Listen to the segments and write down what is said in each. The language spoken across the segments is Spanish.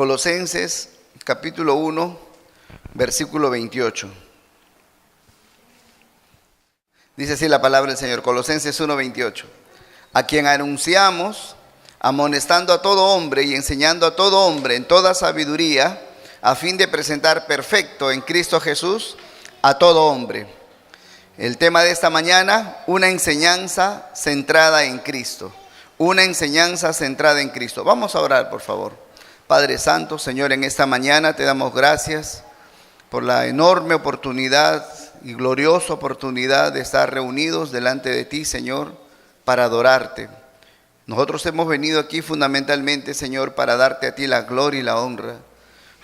Colosenses capítulo 1, versículo 28. Dice así la palabra del Señor, Colosenses 1, 28. A quien anunciamos, amonestando a todo hombre y enseñando a todo hombre en toda sabiduría, a fin de presentar perfecto en Cristo Jesús a todo hombre. El tema de esta mañana, una enseñanza centrada en Cristo. Una enseñanza centrada en Cristo. Vamos a orar, por favor. Padre Santo, Señor, en esta mañana te damos gracias por la enorme oportunidad y gloriosa oportunidad de estar reunidos delante de ti, Señor, para adorarte. Nosotros hemos venido aquí fundamentalmente, Señor, para darte a ti la gloria y la honra,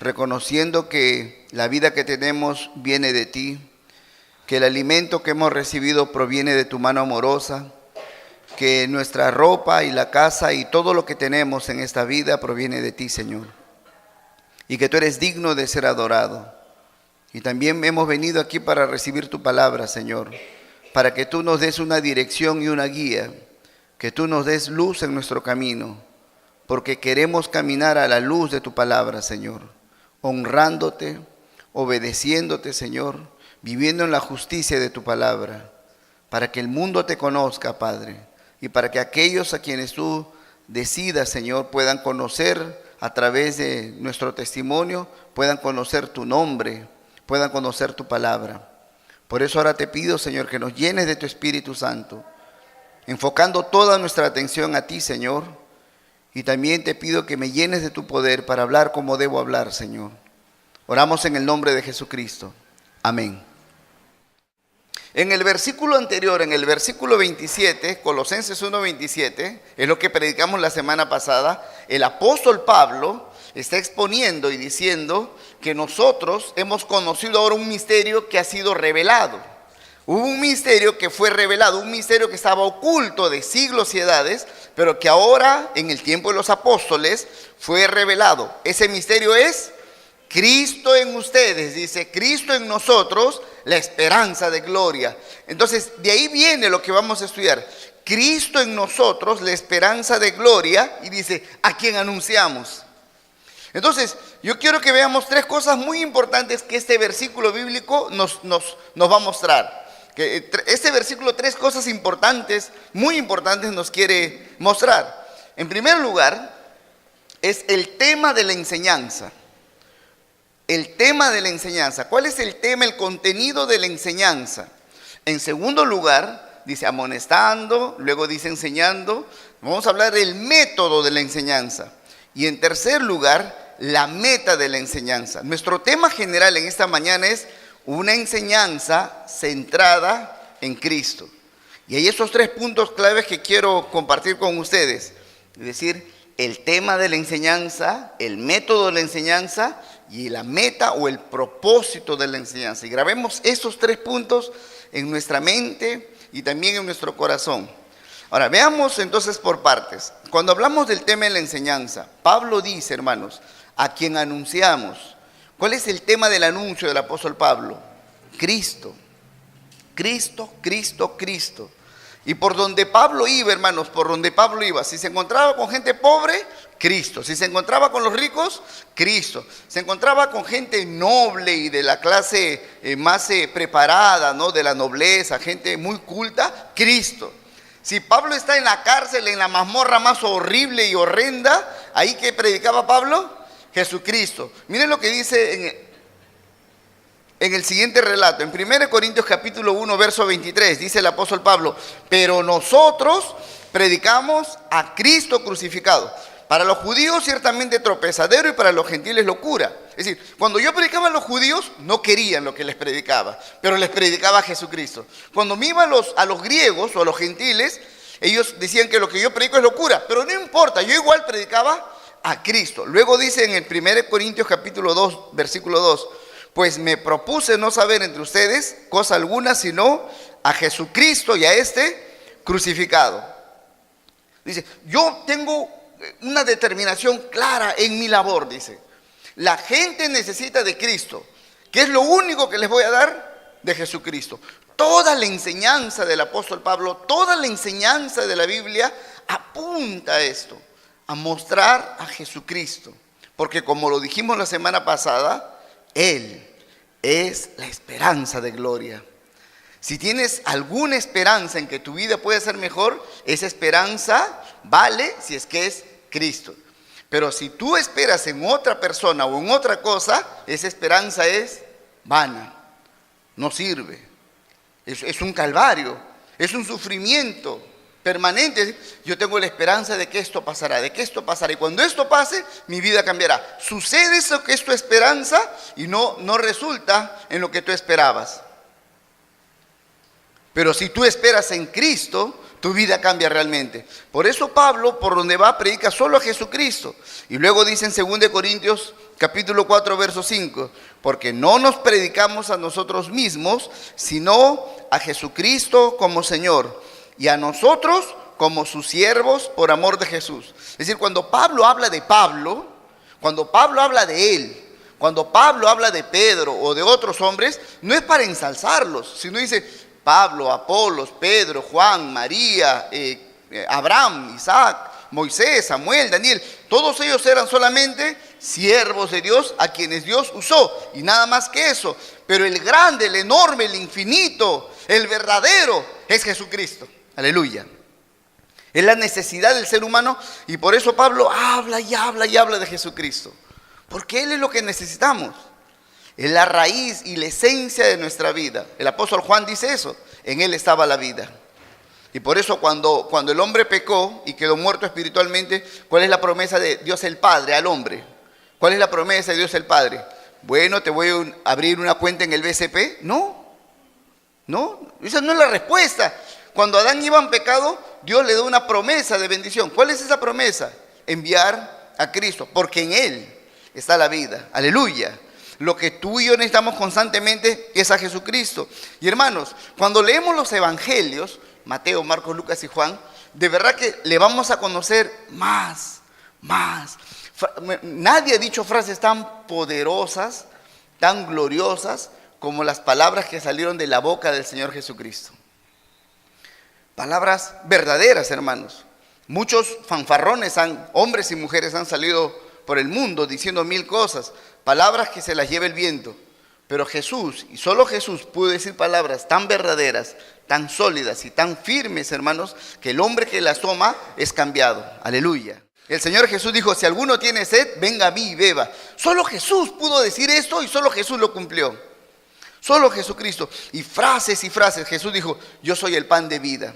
reconociendo que la vida que tenemos viene de ti, que el alimento que hemos recibido proviene de tu mano amorosa, que nuestra ropa y la casa y todo lo que tenemos en esta vida proviene de ti, Señor, y que tú eres digno de ser adorado. Y también hemos venido aquí para recibir tu palabra, Señor, para que tú nos des una dirección y una guía, que tú nos des luz en nuestro camino, porque queremos caminar a la luz de tu palabra, Señor, honrándote, obedeciéndote, Señor, viviendo en la justicia de tu palabra, para que el mundo te conozca, Padre, y para que aquellos a quienes tú decidas, Señor, puedan conocer a través de nuestro testimonio, puedan conocer tu nombre, puedan conocer tu palabra. Por eso ahora te pido, Señor, que nos llenes de tu Espíritu Santo, enfocando toda nuestra atención a ti, Señor, y también te pido que me llenes de tu poder para hablar como debo hablar, Señor. Oramos en el nombre de Jesucristo. Amén. En el versículo anterior, en el versículo 27, Colosenses 1:27, es lo que predicamos la semana pasada, el apóstol Pablo está exponiendo y diciendo que nosotros hemos conocido ahora un misterio que ha sido revelado. Hubo un misterio que fue revelado, un misterio que estaba oculto de siglos y edades, pero que ahora, en el tiempo de los apóstoles, fue revelado. Ese misterio es Cristo en ustedes, dice, Cristo en nosotros, la esperanza de gloria. Entonces, de ahí viene lo que vamos a estudiar. Cristo en nosotros, la esperanza de gloria, y dice, a quien anunciamos. Entonces, yo quiero que veamos tres cosas muy importantes que este versículo bíblico nos va a mostrar. Que este versículo, tres cosas importantes, muy importantes, nos quiere mostrar. En primer lugar, es el tema de la enseñanza. El tema de la enseñanza. ¿Cuál es el tema, el contenido de la enseñanza? En segundo lugar, dice amonestando, luego dice enseñando. Vamos a hablar del método de la enseñanza. Y en tercer lugar, la meta de la enseñanza. Nuestro tema general en esta mañana es una enseñanza centrada en Cristo. Y hay esos tres puntos claves que quiero compartir con ustedes. Es decir, el tema de la enseñanza, el método de la enseñanza y la meta o el propósito de la enseñanza. Y grabemos esos tres puntos en nuestra mente y también en nuestro corazón. Ahora, veamos entonces por partes. Cuando hablamos del tema de la enseñanza, Pablo dice, hermanos, a quien anunciamos. ¿Cuál es el tema del anuncio del apóstol Pablo? Cristo. Cristo, Cristo, Cristo. Y por donde Pablo iba, hermanos, por donde Pablo iba, si se encontraba con gente pobre, Cristo. Si se encontraba con los ricos, Cristo. Se encontraba con gente noble y de la clase más preparada, ¿no? De la nobleza, gente muy culta, Cristo. Si Pablo está en la cárcel, en la mazmorra más horrible y horrenda, ¿ahí qué predicaba Pablo? Jesucristo. Miren lo que dice en el siguiente relato, en 1 Corintios capítulo 1, verso 23, dice el apóstol Pablo, pero nosotros predicamos a Cristo crucificado. Para los judíos ciertamente tropezadero y para los gentiles locura. Es decir, cuando yo predicaba a los judíos no querían lo que les predicaba, pero les predicaba a Jesucristo. Cuando me iba a los griegos o a los gentiles, ellos decían que lo que yo predico es locura, pero no importa, yo igual predicaba a Cristo. Luego dice en el 1 Corintios capítulo 2, versículo 2, pues me propuse no saber entre ustedes cosa alguna, sino a Jesucristo y a este crucificado. Dice, yo tengo una determinación clara en mi labor, dice. La gente necesita de Cristo. ¿Qué es lo único que les voy a dar? De Jesucristo. Toda la enseñanza del apóstol Pablo, toda la enseñanza de la Biblia apunta a esto, a mostrar a Jesucristo. Porque como lo dijimos la semana pasada, Él es la esperanza de gloria. Si tienes alguna esperanza en que tu vida pueda ser mejor, esa esperanza vale si es que es Cristo. Pero si tú esperas en otra persona o en otra cosa, esa esperanza es vana, no sirve. Es un calvario, es un sufrimiento permanente. Yo tengo la esperanza de que esto pasará, de que esto pasará. Y cuando esto pase, mi vida cambiará. Sucede eso que es tu esperanza y no resulta en lo que tú esperabas. Pero si tú esperas en Cristo, tu vida cambia realmente. Por eso Pablo, por donde va, predica solo a Jesucristo. Y luego dice en 2 Corintios capítulo 4, verso 5, porque no nos predicamos a nosotros mismos, sino a Jesucristo como Señor, y a nosotros como sus siervos por amor de Jesús. Es decir, cuando Pablo habla de Pablo, cuando Pablo habla de él, cuando Pablo habla de Pedro o de otros hombres, no es para ensalzarlos, sino dice Pablo, Apolos, Pedro, Juan, María, Abraham, Isaac, Moisés, Samuel, Daniel. Todos ellos eran solamente siervos de Dios a quienes Dios usó, y nada más que eso. Pero el grande, el enorme, el infinito, el verdadero es Jesucristo. Aleluya. Es la necesidad del ser humano, y por eso Pablo habla y habla y habla de Jesucristo, porque Él es lo que necesitamos. Es la raíz y la esencia de nuestra vida. El apóstol Juan dice eso, en Él estaba la vida. Y por eso cuando el hombre pecó y quedó muerto espiritualmente, ¿cuál es la promesa de Dios el Padre al hombre? ¿Cuál es la promesa de Dios el Padre? Bueno, te voy a abrir una cuenta en el BCP. No, esa no es la respuesta. Cuando Adán iba en pecado, Dios le da una promesa de bendición. ¿Cuál es esa promesa? Enviar a Cristo, porque en Él está la vida. Aleluya. Lo que tú y yo necesitamos constantemente es a Jesucristo. Y hermanos, cuando leemos los evangelios, Mateo, Marcos, Lucas y Juan, de verdad que le vamos a conocer más. Nadie ha dicho frases tan poderosas, tan gloriosas, como las palabras que salieron de la boca del Señor Jesucristo. Palabras verdaderas, hermanos. Muchos fanfarrones, hombres y mujeres, han salido por el mundo diciendo mil cosas, palabras que se las lleva el viento. Pero Jesús, y solo Jesús, pudo decir palabras tan verdaderas, tan sólidas y tan firmes, hermanos, que el hombre que las toma es cambiado. Aleluya. El Señor Jesús dijo, si alguno tiene sed, venga a mí y beba. Solo Jesús pudo decir esto y solo Jesús lo cumplió. Solo Jesucristo. Y frases y frases. Jesús dijo, yo soy el pan de vida.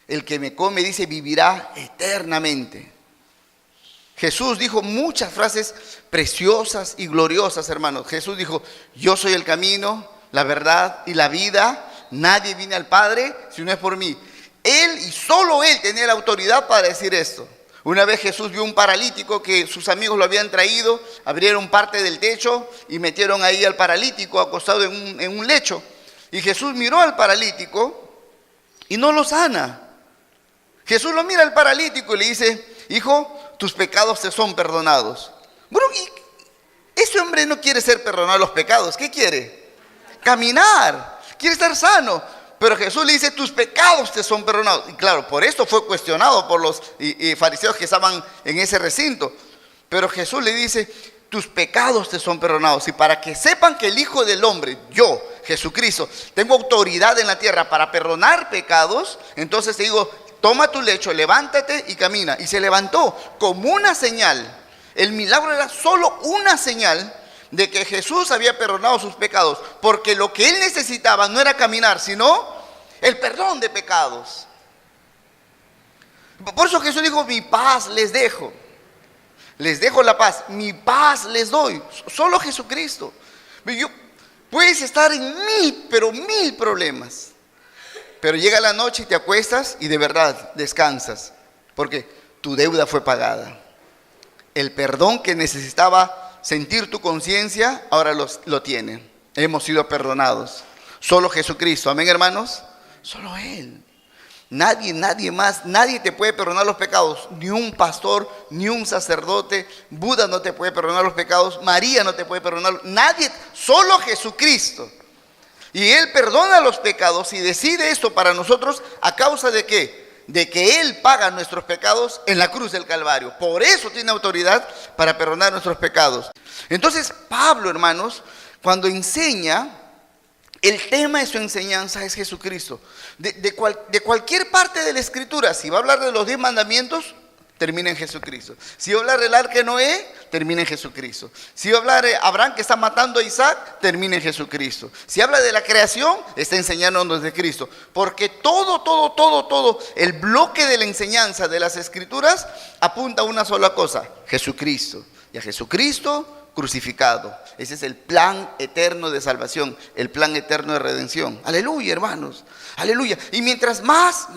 El que me come, dice, vivirá eternamente. Jesús dijo muchas frases preciosas y gloriosas, hermanos. Jesús dijo, yo soy el camino, la verdad y la vida. Nadie viene al Padre si no es por mí. Él y solo Él tenía la autoridad para decir esto. Una vez Jesús vio un paralítico que sus amigos lo habían traído, abrieron parte del techo y metieron ahí al paralítico acostado en un lecho. Y Jesús miró al paralítico y no lo sana. Jesús lo mira al paralítico y le dice, hijo, tus pecados te son perdonados. Bueno, y ese hombre no quiere ser perdonado los pecados. ¿Qué quiere? Caminar. Quiere estar sano. Pero Jesús le dice, tus pecados te son perdonados. Y claro, por esto fue cuestionado por los fariseos que estaban en ese recinto. Pero Jesús le dice, tus pecados te son perdonados. Y para que sepan que el Hijo del Hombre, yo, Jesucristo, tengo autoridad en la tierra para perdonar pecados, entonces te digo, toma tu lecho, levántate y camina. Y se levantó como una señal. El milagro era solo una señal de que Jesús había perdonado sus pecados. Porque lo que él necesitaba no era caminar, sino el perdón de pecados. Por eso Jesús dijo, mi paz les dejo. Les dejo la paz, mi paz les doy. Solo Jesucristo. Puedes estar en mil problemas. Pero llega la noche y te acuestas y de verdad descansas, porque tu deuda fue pagada. El perdón que necesitaba sentir tu conciencia, ahora lo tiene. Hemos sido perdonados. Solo Jesucristo. Amén, hermanos. Solo Él. Nadie más, nadie te puede perdonar los pecados. Ni un pastor, ni un sacerdote. Buda no te puede perdonar los pecados. María no te puede perdonar. Nadie, solo Jesucristo. Y Él perdona los pecados y decide esto para nosotros a causa de ¿qué? De que Él paga nuestros pecados en la cruz del Calvario. Por eso tiene autoridad para perdonar nuestros pecados. Entonces Pablo, hermanos, cuando enseña, el tema de su enseñanza es Jesucristo. De cualquier parte de la Escritura, si va a hablar de los 10 mandamientos, termina en Jesucristo. Si va a hablar del arca de Noé, termina en Jesucristo. Si va a hablar de Abraham que está matando a Isaac, termina en Jesucristo. Si habla de la creación, está enseñándonos de Cristo. Porque todo el bloque de la enseñanza de las Escrituras apunta a una sola cosa: Jesucristo. Y a Jesucristo crucificado. Ese es el plan eterno de salvación, el plan eterno de redención. Aleluya, hermanos, aleluya. Y mientras más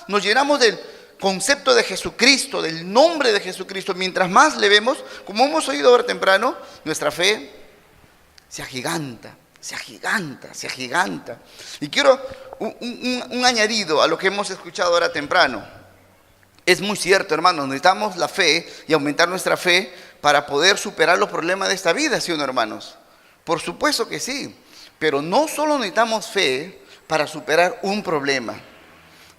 nos llenamos del concepto de Jesucristo, del nombre de Jesucristo, mientras más le vemos, como hemos oído ahora temprano, nuestra fe se agiganta. Y quiero un añadido a lo que hemos escuchado ahora temprano. Es muy cierto, hermanos, necesitamos la fe y aumentar nuestra fe para poder superar los problemas de esta vida, ¿sí o no, hermanos? Por supuesto que sí, pero no solo necesitamos fe para superar un problema,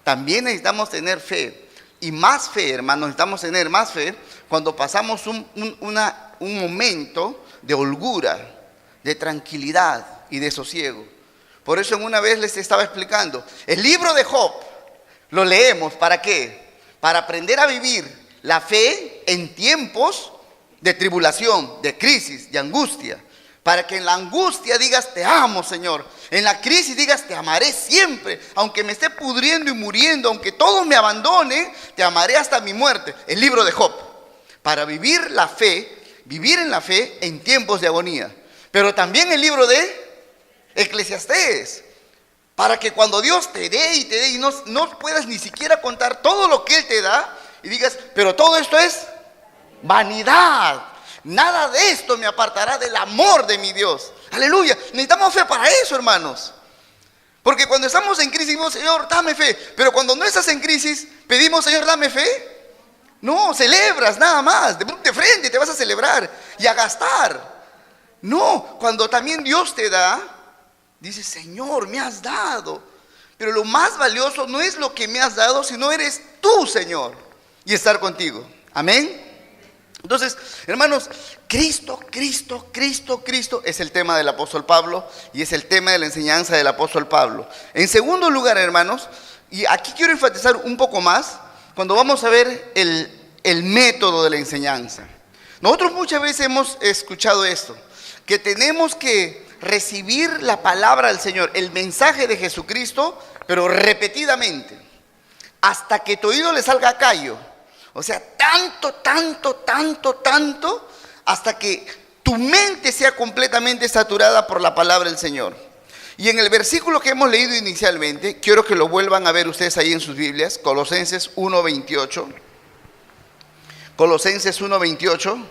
también necesitamos tener fe, y más fe, hermanos, necesitamos tener más fe cuando pasamos un momento de holgura, de tranquilidad y de sosiego. Por eso en una vez les estaba explicando, el libro de Job lo leemos, ¿para qué? Para aprender a vivir la fe en tiempos de tribulación, de crisis, de angustia. Para que en la angustia digas: te amo, Señor. En la crisis digas: te amaré siempre. Aunque me esté pudriendo y muriendo, aunque todo me abandone, te amaré hasta mi muerte. El libro de Job. Para vivir en la fe en tiempos de agonía. Pero también el libro de Eclesiastés. Para que cuando Dios te dé y no puedas ni siquiera contar todo lo que Él te da, y digas: pero todo esto es vanidad. Nada de esto me apartará del amor de mi Dios. Aleluya. Necesitamos fe para eso, hermanos. Porque cuando estamos en crisis, decimos: Señor, dame fe. Pero cuando no estás en crisis, pedimos: Señor, dame fe. No, celebras nada más. De frente te vas a celebrar y a gastar. No, cuando también Dios te da, dices: Señor, me has dado. Pero lo más valioso no es lo que me has dado, sino eres tú, Señor, y estar contigo. Amén. Entonces, hermanos, Cristo es el tema del apóstol Pablo y es el tema de la enseñanza del apóstol Pablo. En segundo lugar, hermanos, y aquí quiero enfatizar un poco más, cuando vamos a ver el método de la enseñanza. Nosotros muchas veces hemos escuchado esto, que tenemos que recibir la palabra del Señor, el mensaje de Jesucristo, pero repetidamente, hasta que tu oído le salga a callo. O sea, tanto, hasta que tu mente sea completamente saturada por la palabra del Señor. Y en el versículo que hemos leído inicialmente, quiero que lo vuelvan a ver ustedes ahí en sus Biblias, Colosenses 1:28. Colosenses 1:28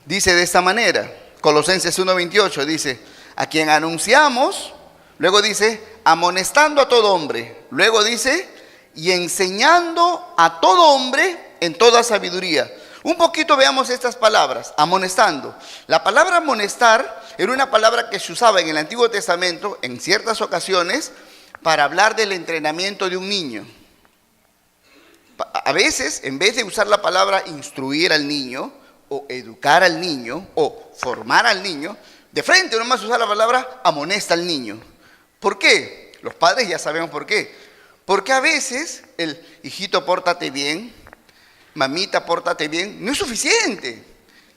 dice de esta manera, Colosenses 1:28 dice: a quien anunciamos, luego dice, amonestando a todo hombre, luego dice, y enseñando a todo hombre en toda sabiduría. Un poquito veamos estas palabras, amonestando. La palabra amonestar era una palabra que se usaba en el Antiguo Testamento en ciertas ocasiones para hablar del entrenamiento de un niño. A veces, en vez de usar la palabra instruir al niño, o educar al niño, o formar al niño, de frente nomás usar la palabra amonesta al niño. ¿Por qué? Los padres ya sabemos por qué. Porque a veces el hijito, pórtate bien, mamita, pórtate bien, no es suficiente.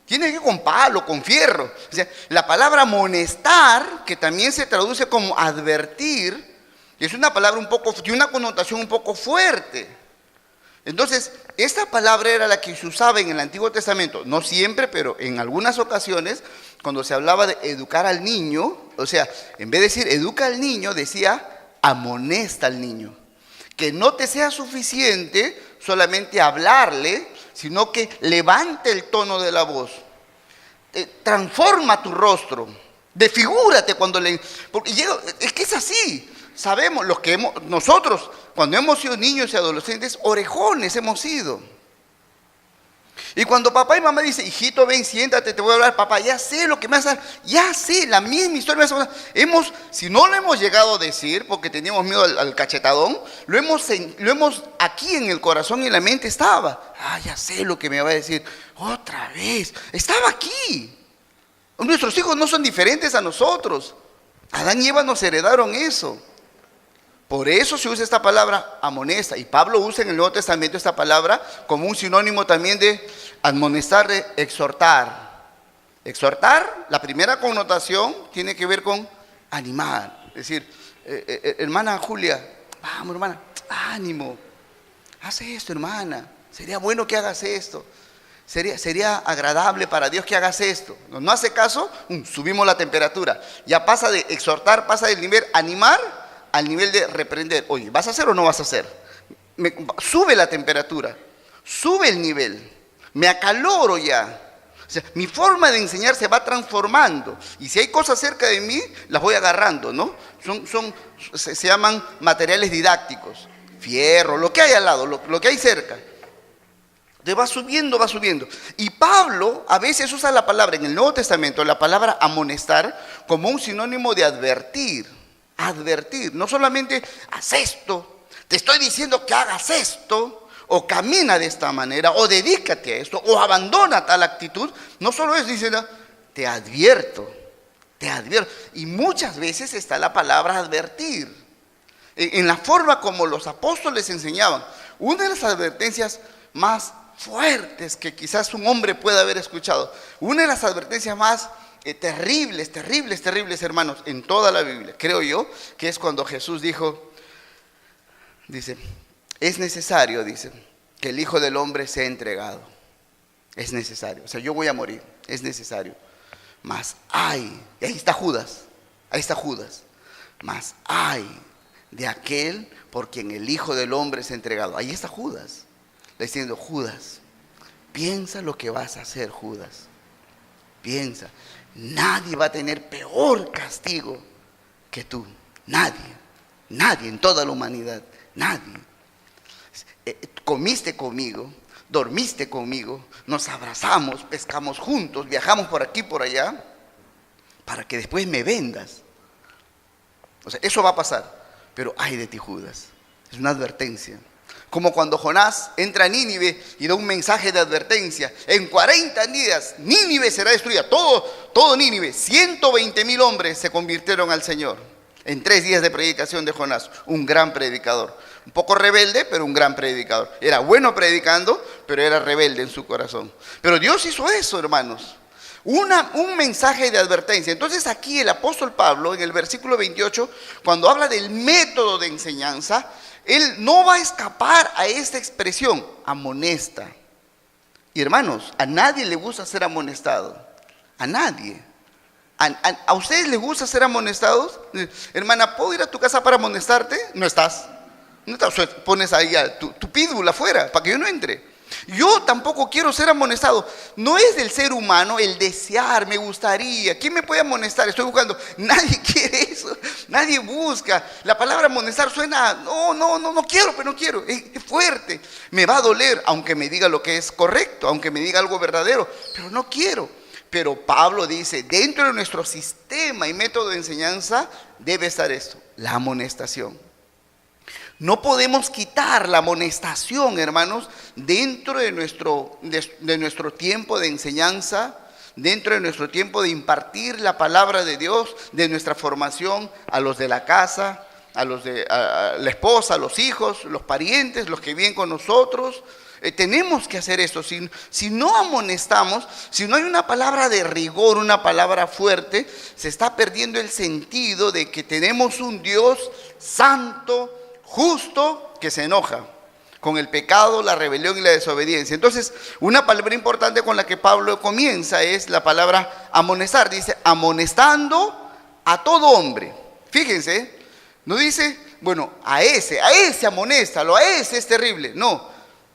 Tiene que ir con palo, con fierro. O sea, la palabra amonestar, que también se traduce como advertir, es una palabra tiene una connotación un poco fuerte. Entonces, esta palabra era la que se usaba en el Antiguo Testamento, no siempre, pero en algunas ocasiones, cuando se hablaba de educar al niño, o sea, en vez de decir educa al niño, decía amonesta al niño. Que no te sea suficiente solamente hablarle, sino que levante el tono de la voz. Transforma tu rostro, desfigúrate cuando le... Porque es que es así. Sabemos, nosotros, cuando hemos sido niños y adolescentes, orejones hemos sido. Y cuando papá y mamá dicen, hijito, ven, siéntate, te voy a hablar, papá, ya sé lo que me vas a dar, ya sé, la misma historia me vas a contar. Si no lo hemos llegado a decir, porque teníamos miedo al cachetadón, lo hemos aquí en el corazón y en la mente estaba. Ya sé lo que me va a decir, otra vez, estaba aquí. Nuestros hijos no son diferentes a nosotros. Adán y Eva nos heredaron eso. Por eso se usa esta palabra amonesta. Y Pablo usa en el Nuevo Testamento esta palabra como un sinónimo también de amonestar, de exhortar. Exhortar, la primera connotación tiene que ver con animar. Es decir, hermana Julia, vamos hermana, ánimo. Haz esto, hermana. Sería bueno que hagas esto. Sería agradable para Dios que hagas esto. No hace caso, subimos la temperatura. Ya pasa de exhortar, pasa del nivel animar al nivel de reprender. Oye, ¿vas a hacer o no vas a hacer? Sube la temperatura, sube el nivel, me acaloro ya. O sea, mi forma de enseñar se va transformando. Y si hay cosas cerca de mí, las voy agarrando, ¿no? Se llaman materiales didácticos. Fierro, lo que hay al lado, lo que hay cerca. Va subiendo, va subiendo. Y Pablo a veces usa la palabra, en el Nuevo Testamento, la palabra amonestar como un sinónimo de advertir. Advertir, no solamente haz esto, te estoy diciendo que hagas esto, o camina de esta manera, o dedícate a esto, o abandona tal actitud. No solo eso, dice, te advierto. Y muchas veces está la palabra advertir. En la forma como los apóstoles enseñaban, una de las advertencias más fuertes que quizás un hombre pueda haber escuchado, una de las advertencias más terribles, hermanos, en toda la Biblia, creo yo, que es cuando Jesús dice, es necesario, dice, que el Hijo del Hombre sea entregado. Es necesario, o sea, yo voy a morir, es necesario. Mas hay, y ahí está Judas, mas hay de aquel por quien el Hijo del Hombre es entregado. Ahí está Judas, diciendo, Judas, piensa lo que vas a hacer, Judas, piensa. Nadie va a tener peor castigo que tú. Nadie en toda la humanidad. Nadie. Comiste conmigo, dormiste conmigo, nos abrazamos, pescamos juntos, viajamos por aquí, por allá, para que después me vendas. O sea, eso va a pasar. Pero ay de ti, Judas. Es una advertencia. Como cuando Jonás entra a Nínive y da un mensaje de advertencia. En 40 días Nínive será destruida. Todo Nínive. 120,000 hombres se convirtieron al Señor. En 3 días de predicación de Jonás. Un gran predicador. Un poco rebelde, pero un gran predicador. Era bueno predicando, pero era rebelde en su corazón. Pero Dios hizo eso, hermanos. Un mensaje de advertencia. Entonces aquí el apóstol Pablo, en el versículo 28, cuando habla del método de enseñanza, él no va a escapar a esta expresión, amonesta. Y hermanos, a nadie le gusta ser amonestado. A nadie. ¿A ustedes les gusta ser amonestados? Hermana, ¿puedo ir a tu casa para amonestarte? No estás. O sea, pones ahí tu pídula afuera para que yo no entre. Yo tampoco quiero ser amonestado. No es del ser humano el desear, me gustaría. ¿Quién me puede amonestar? Estoy buscando. Nadie quiere eso. Nadie busca. La palabra amonestar suena, no quiero, pero no quiero. Es fuerte. Me va a doler, aunque me diga lo que es correcto, aunque me diga algo verdadero, pero no quiero. Pero Pablo dice, dentro de nuestro sistema y método de enseñanza debe estar esto, la amonestación. No podemos quitar la amonestación, hermanos, dentro de nuestro tiempo de enseñanza, dentro de nuestro tiempo de impartir la palabra de Dios, de nuestra formación a los de la casa, a la esposa, a los hijos, los parientes, los que viven con nosotros. Tenemos que hacer esto. Si no amonestamos, si no hay una palabra de rigor, una palabra fuerte, se está perdiendo el sentido de que tenemos un Dios santo, justo, que se enoja con el pecado, la rebelión y la desobediencia. Entonces, una palabra importante con la que Pablo comienza es la palabra amonestar. Dice, amonestando a todo hombre. Fíjense, no dice, bueno, a ese amonéstalo, a ese es terrible. No,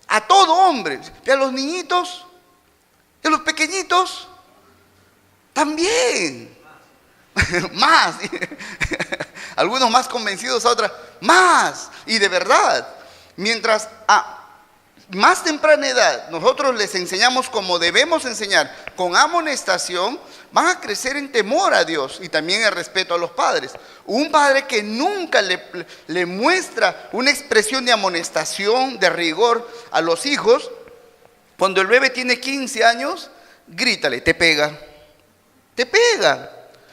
a todo hombre. Y a los niñitos, y a los pequeñitos, también. Más. Algunos más convencidos, a otras más. Y de verdad, mientras más temprana edad nosotros les enseñamos como debemos enseñar, con amonestación, van a crecer en temor a Dios y también en respeto a los padres. Un padre que nunca le muestra una expresión de amonestación, de rigor a los hijos, cuando el bebé tiene 15 años, grítale, te pega.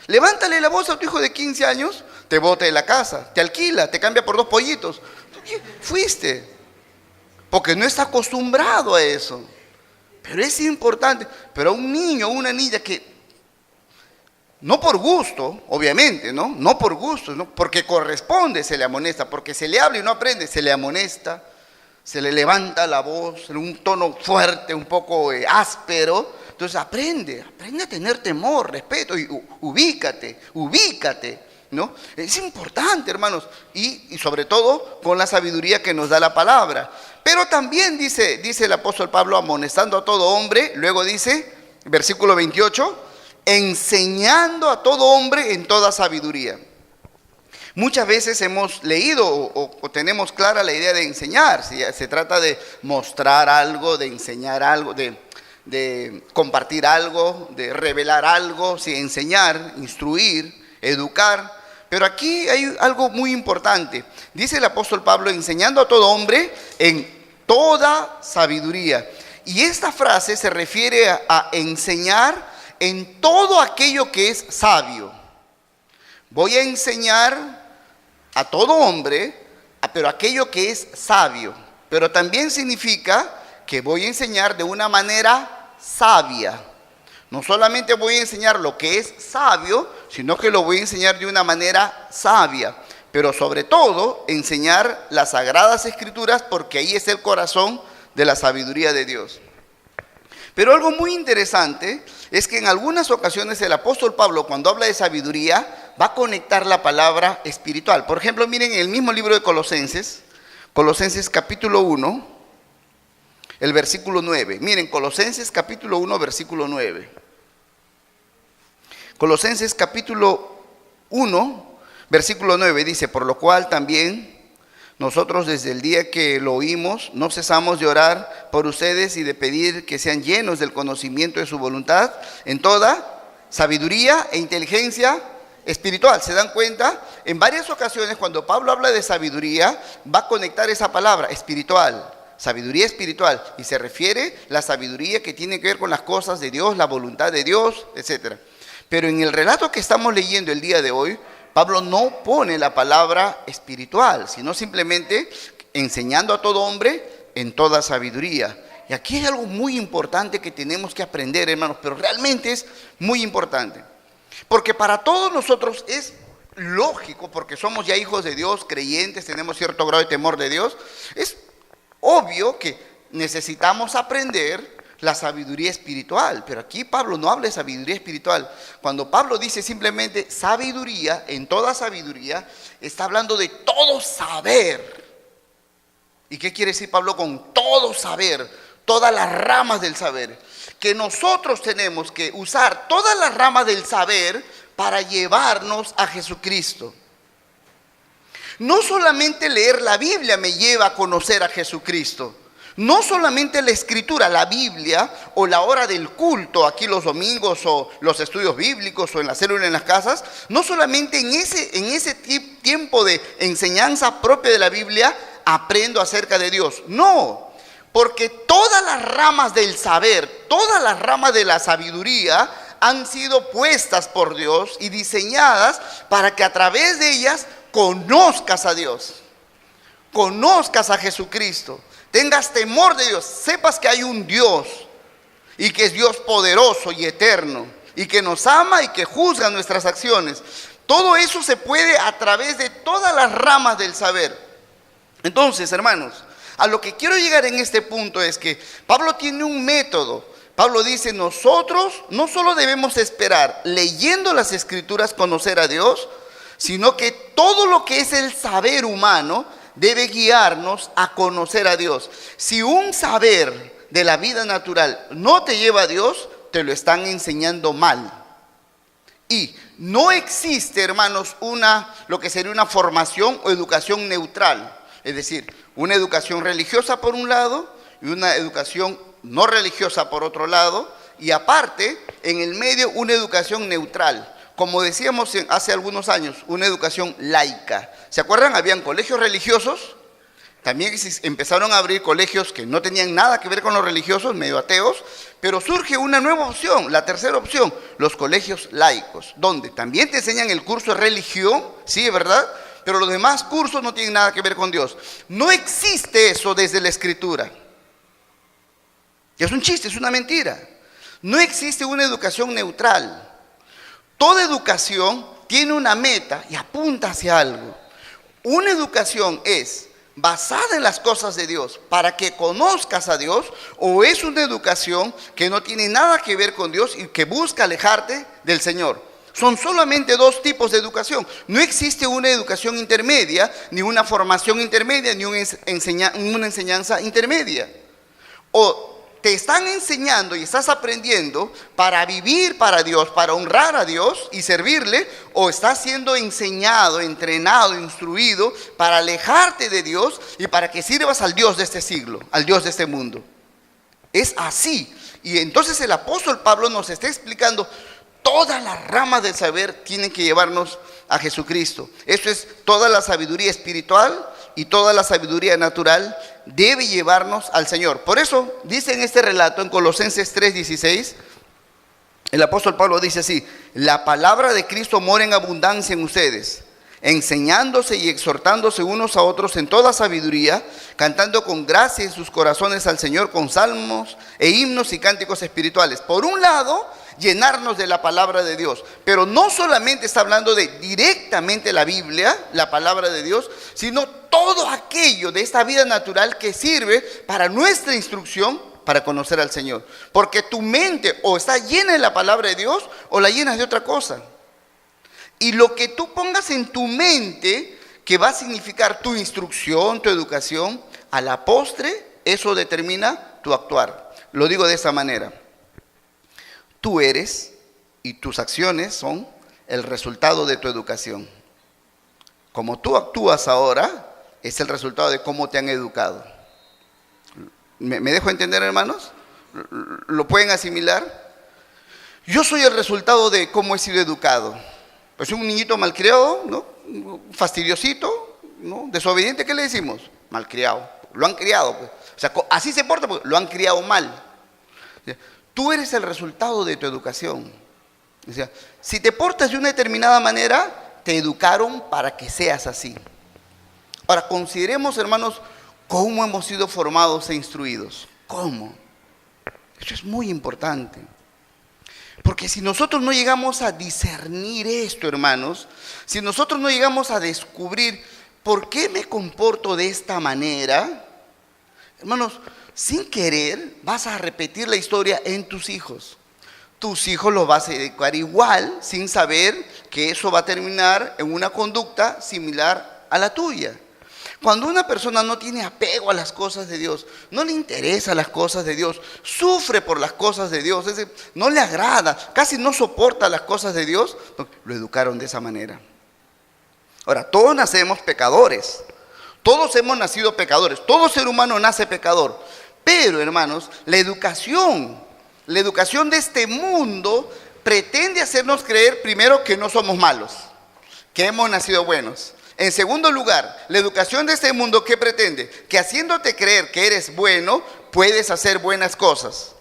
Levántale la voz a tu hijo de 15 años, te bota de la casa, te alquila, te cambia por 2 pollitos. Fuiste. Porque no está acostumbrado a eso. Pero es importante. Pero a un niño o una niña que, no por gusto, obviamente, no por gusto, ¿no? Porque corresponde, se le amonesta. Porque se le habla y no aprende, se le amonesta, se le levanta la voz en un tono fuerte, un poco áspero. Entonces aprende a tener temor, respeto y ubícate, ¿no? Es importante, hermanos, y sobre todo con la sabiduría que nos da la palabra. Pero también dice el apóstol Pablo, amonestando a todo hombre, luego dice, versículo 28, enseñando a todo hombre en toda sabiduría. Muchas veces hemos leído o tenemos clara la idea de enseñar. Si se trata de mostrar algo, de enseñar algo, de compartir algo, de revelar algo, sí, enseñar, instruir, educar. Pero aquí hay algo muy importante. Dice el apóstol Pablo, enseñando a todo hombre en toda sabiduría. Y esta frase se refiere a enseñar en todo aquello que es sabio. Voy a enseñar a todo hombre, pero aquello que es sabio. Pero también significa que voy a enseñar de una manera sabia. No solamente voy a enseñar lo que es sabio, sino que lo voy a enseñar de una manera sabia. Pero sobre todo, enseñar las Sagradas Escrituras, porque ahí es el corazón de la sabiduría de Dios. Pero algo muy interesante es que en algunas ocasiones el apóstol Pablo, cuando habla de sabiduría, va a conectar la palabra espiritual. Por ejemplo, miren en el mismo libro de Colosenses capítulo 1, el versículo 9. Miren, Colosenses capítulo 1, versículo 9. Colosenses capítulo 1, versículo 9 dice, por lo cual también nosotros desde el día que lo oímos no cesamos de orar por ustedes y de pedir que sean llenos del conocimiento de su voluntad en toda sabiduría e inteligencia espiritual. ¿Se dan cuenta? En varias ocasiones cuando Pablo habla de sabiduría va a conectar esa palabra espiritual. Sabiduría espiritual, y se refiere a la sabiduría que tiene que ver con las cosas de Dios, la voluntad de Dios, etc. Pero en el relato que estamos leyendo el día de hoy, Pablo no pone la palabra espiritual, sino simplemente enseñando a todo hombre en toda sabiduría. Y aquí hay algo muy importante que tenemos que aprender, hermanos, pero realmente es muy importante. Porque para todos nosotros es lógico, porque somos ya hijos de Dios, creyentes, tenemos cierto grado de temor de Dios, es obvio que necesitamos aprender la sabiduría espiritual, pero aquí Pablo no habla de sabiduría espiritual. Cuando Pablo dice simplemente sabiduría, en toda sabiduría, está hablando de todo saber. ¿Y qué quiere decir Pablo con todo saber? Todas las ramas del saber. Que nosotros tenemos que usar todas las ramas del saber para llevarnos a Jesucristo. No solamente leer la Biblia me lleva a conocer a Jesucristo. No solamente la escritura, la Biblia o la hora del culto, aquí los domingos o los estudios bíblicos o en la célula en las casas, no solamente en ese tiempo de enseñanza propia de la Biblia aprendo acerca de Dios. No, porque todas las ramas del saber, todas las ramas de la sabiduría han sido puestas por Dios y diseñadas para que a través de ellas conozcas a Dios, conozcas a Jesucristo. Tengas temor de Dios, sepas que hay un Dios y que es Dios poderoso y eterno y que nos ama y que juzga nuestras acciones. Todo eso se puede a través de todas las ramas del saber. Entonces, hermanos, a lo que quiero llegar en este punto es que Pablo tiene un método. Pablo dice, nosotros no solo debemos esperar leyendo las Escrituras conocer a Dios, sino que todo lo que es el saber humano debe guiarnos a conocer a Dios. Si un saber de la vida natural no te lleva a Dios, te lo están enseñando mal. Y no existe, hermanos, lo que sería una formación o educación neutral. Es decir, una educación religiosa por un lado y una educación no religiosa por otro lado, y aparte, en el medio, una educación neutral. Como decíamos hace algunos años, una educación laica. ¿Se acuerdan? Habían colegios religiosos, también empezaron a abrir colegios que no tenían nada que ver con los religiosos, medio ateos, pero surge una nueva opción, la tercera opción, los colegios laicos, donde también te enseñan el curso de religión, sí, ¿verdad? Pero los demás cursos no tienen nada que ver con Dios. No existe eso desde la Escritura. Y es un chiste, es una mentira. No existe una educación neutral. Toda educación tiene una meta y apunta hacia algo. Una educación es basada en las cosas de Dios para que conozcas a Dios, o es una educación que no tiene nada que ver con Dios y que busca alejarte del Señor. Son solamente dos tipos de educación. No existe una educación intermedia, ni una formación intermedia, ni una enseñanza intermedia. O te están enseñando y estás aprendiendo para vivir para Dios, para honrar a Dios y servirle, o estás siendo enseñado, entrenado, instruido para alejarte de Dios y para que sirvas al Dios de este siglo, al Dios de este mundo. Es así. Y entonces el apóstol Pablo nos está explicando: todas las ramas del saber tienen que llevarnos a Jesucristo. Eso es, toda la sabiduría espiritual y toda la sabiduría natural debe llevarnos al Señor. Por eso dice en este relato, en Colosenses 3:16, el apóstol Pablo dice así: la palabra de Cristo mora en abundancia en ustedes, enseñándose y exhortándose unos a otros en toda sabiduría, cantando con gracia en sus corazones al Señor con salmos e himnos y cánticos espirituales. Por un lado, llenarnos de la palabra de Dios, pero no solamente está hablando de directamente la Biblia, la palabra de Dios, sino todo aquello de esta vida natural que sirve para nuestra instrucción, para conocer al Señor. Porque tu mente o está llena de la palabra de Dios o la llenas de otra cosa. Y lo que tú pongas en tu mente, que va a significar tu instrucción, tu educación, a la postre, eso determina tu actuar. Lo digo de esta manera: tú eres y tus acciones son el resultado de tu educación. Como tú actúas ahora, es el resultado de cómo te han educado. ¿Me dejo entender, hermanos? ¿Lo pueden asimilar? Yo soy el resultado de cómo he sido educado. Pues soy un niñito malcriado, ¿no? Fastidiosito, ¿no? Desobediente, ¿qué le decimos? Malcriado. Lo han criado, pues. O sea, así se porta porque lo han criado mal. Tú eres el resultado de tu educación. O sea, si te portas de una determinada manera, te educaron para que seas así. Ahora, consideremos, hermanos, cómo hemos sido formados e instruidos. ¿Cómo? Eso es muy importante. Porque si nosotros no llegamos a discernir esto, hermanos, si nosotros no llegamos a descubrir por qué me comporto de esta manera, hermanos, sin querer vas a repetir la historia en tus hijos. Tus hijos los vas a educar igual, sin saber que eso va a terminar en una conducta similar a la tuya. Cuando una persona no tiene apego a las cosas de Dios, no le interesan las cosas de Dios, sufre por las cosas de Dios, es decir, no le agrada, casi no soporta las cosas de Dios, lo educaron de esa manera. Ahora, todos nacemos pecadores, todos hemos nacido pecadores, todo ser humano nace pecador, pero hermanos, la educación de este mundo pretende hacernos creer primero que no somos malos, que hemos nacido buenos. En segundo lugar, la educación de este mundo, ¿qué pretende? Que haciéndote creer que eres bueno, puedes hacer buenas cosas.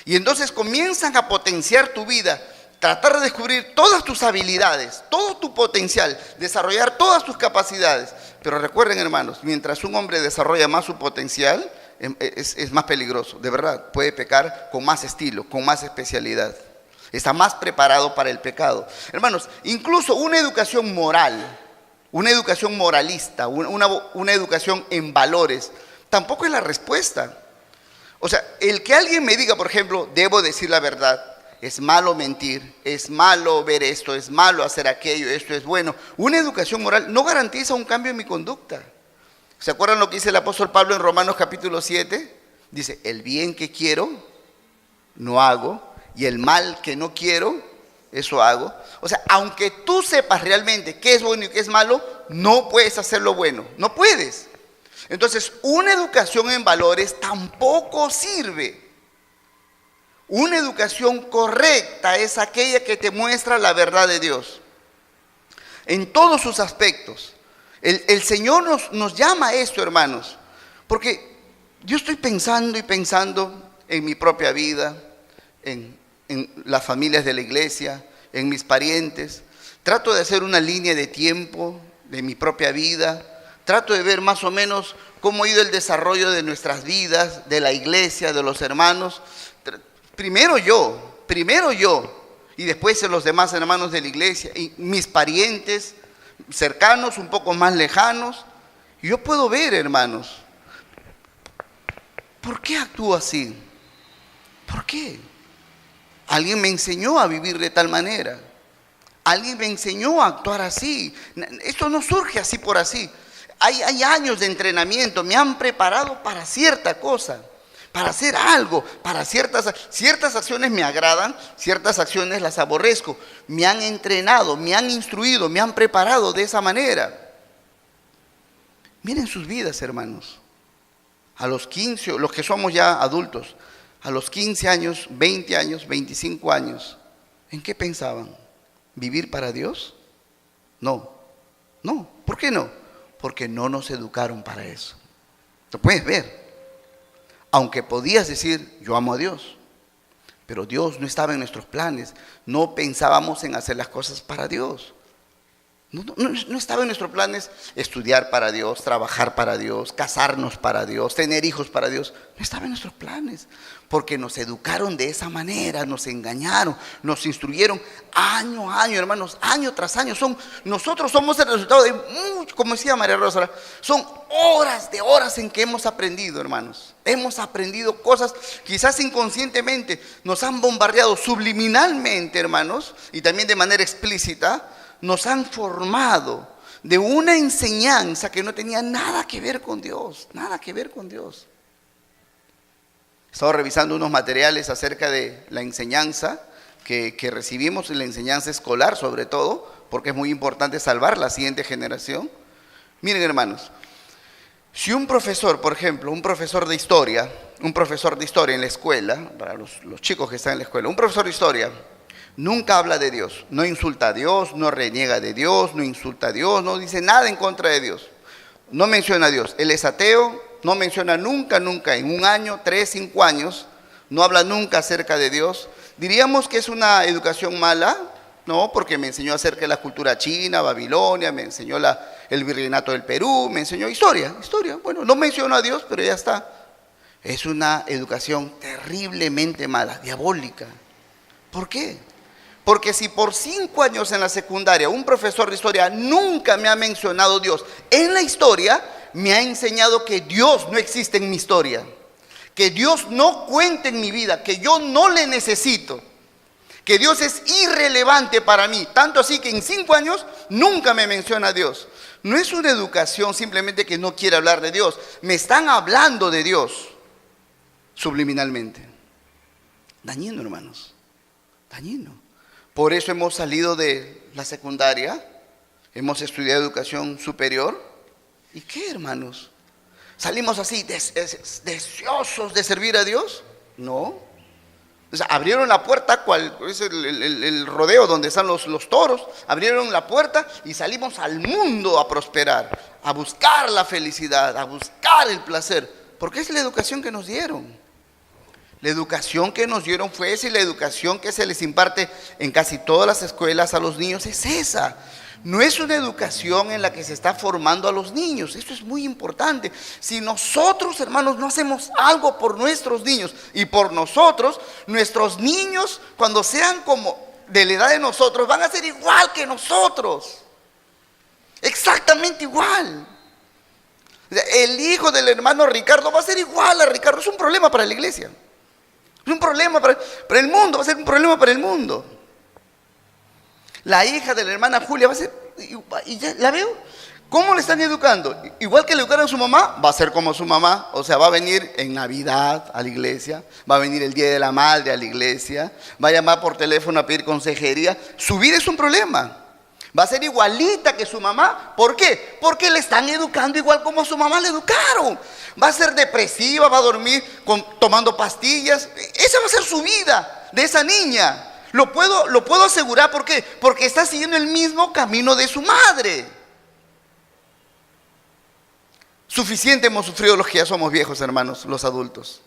Y entonces comienzan a potenciar tu vida, tratar de descubrir todas tus habilidades, todo tu potencial, desarrollar todas tus capacidades. Pero recuerden, hermanos, mientras un hombre desarrolla más su potencial, es más peligroso, de verdad. Puede pecar con más estilo, con más especialidad. Está más preparado para el pecado. Hermanos, incluso una educación moral, una educación moralista, una educación en valores, tampoco es la respuesta. O sea, el que alguien me diga, por ejemplo, debo decir la verdad, es malo mentir, es malo ver esto, es malo hacer aquello, esto es bueno. Una educación moral no garantiza un cambio en mi conducta. ¿Se acuerdan lo que dice el apóstol Pablo en Romanos capítulo 7? Dice, el bien que quiero, no hago, y el mal que no quiero, eso hago. O sea, aunque tú sepas realmente qué es bueno y qué es malo, no puedes hacer lo bueno, no puedes. Entonces, una educación en valores tampoco sirve. Una educación correcta es aquella que te muestra la verdad de Dios en todos sus aspectos. El Señor nos llama a esto, hermanos, porque yo estoy pensando y pensando en mi propia vida, en las familias de la iglesia, en mis parientes. Trato de hacer una línea de tiempo de mi propia vida. Trato de ver más o menos cómo ha ido el desarrollo de nuestras vidas, de la iglesia, de los hermanos. Primero yo, y después los demás hermanos de la iglesia, y mis parientes cercanos, un poco más lejanos. Y yo puedo ver, hermanos, ¿por qué actúo así? ¿Por qué? Alguien me enseñó a vivir de tal manera. Alguien me enseñó a actuar así. Esto no surge así por así. Hay años de entrenamiento, me han preparado para cierta cosa, para hacer algo, para ciertas acciones me agradan, ciertas acciones las aborrezco. Me han entrenado, me han instruido, me han preparado de esa manera. Miren sus vidas, hermanos. A los 15, los que somos ya adultos, a los 15 años, 20 años, 25 años, ¿en qué pensaban? ¿Vivir para Dios? No. ¿Por qué no? Porque no nos educaron para eso. Lo puedes ver. Aunque podías decir, yo amo a Dios, pero Dios no estaba en nuestros planes. No pensábamos en hacer las cosas para Dios. No estaba en nuestros planes estudiar para Dios, trabajar para Dios, casarnos para Dios, tener hijos para Dios. No estaba en nuestros planes, porque nos educaron de esa manera, nos engañaron, nos instruyeron año a año, hermanos, año tras año. Nosotros somos el resultado de mucho, como decía María Rosa, son horas de horas en que hemos aprendido, hermanos. Hemos aprendido cosas, quizás inconscientemente, nos han bombardeado subliminalmente, hermanos, y también de manera explícita. Nos han formado de una enseñanza que no tenía nada que ver con Dios, nada que ver con Dios. He estado revisando unos materiales acerca de la enseñanza que recibimos, la enseñanza escolar sobre todo, porque es muy importante salvar la siguiente generación. Miren, hermanos, si un profesor, por ejemplo, un profesor de historia en la escuela, para los chicos que están en la escuela, un profesor de historia, nunca habla de Dios, no insulta a Dios, no reniega de Dios, no insulta a Dios, no dice nada en contra de Dios. No menciona a Dios. Él es ateo, no menciona nunca, en un año, 3, 5 años, no habla nunca acerca de Dios. Diríamos que es una educación mala, ¿no? Porque me enseñó acerca de la cultura china, Babilonia, me enseñó el virreinato del Perú, me enseñó historia. Bueno, no menciona a Dios, pero ya está. Es una educación terriblemente mala, diabólica. ¿Por qué? Porque si por 5 años en la secundaria un profesor de historia nunca me ha mencionado Dios en la historia, me ha enseñado que Dios no existe en mi historia, que Dios no cuenta en mi vida, que yo no le necesito, que Dios es irrelevante para mí, tanto así que en 5 años nunca me menciona a Dios. No es una educación simplemente que no quiere hablar de Dios, me están hablando de Dios subliminalmente. Dañino, hermanos, dañino. Por eso hemos salido de la secundaria, hemos estudiado educación superior. ¿Y qué, hermanos? ¿Salimos así deseosos de servir a Dios? No. O sea, abrieron la puerta, cual es el rodeo donde están los toros, abrieron la puerta y salimos al mundo a prosperar, a buscar la felicidad, a buscar el placer, porque es la educación que nos dieron. La educación que nos dieron fue esa, y la educación que se les imparte en casi todas las escuelas a los niños es esa. No es una educación en la que se está formando a los niños. Esto es muy importante. Si nosotros, hermanos, no hacemos algo por nuestros niños y por nosotros, nuestros niños, cuando sean como de la edad de nosotros, van a ser igual que nosotros. Exactamente igual. El hijo del hermano Ricardo va a ser igual a Ricardo. Es un problema para la iglesia. Es un problema para el mundo, va a ser un problema para el mundo. La hija de la hermana Julia va a ser, y ya la veo, ¿cómo le están educando? Igual que le educaron a su mamá, va a ser como su mamá. O sea, va a venir en Navidad a la iglesia, va a venir el Día de la Madre a la iglesia, va a llamar por teléfono a pedir consejería. Su vida es un problema. Va a ser igualita que su mamá. ¿Por qué? Porque le están educando igual como a su mamá le educaron. Va a ser depresiva, va a dormir tomando pastillas. Esa va a ser su vida de esa niña. Lo puedo asegurar. ¿Por qué? Porque está siguiendo el mismo camino de su madre. Suficiente hemos sufrido los que ya somos viejos, hermanos, los adultos.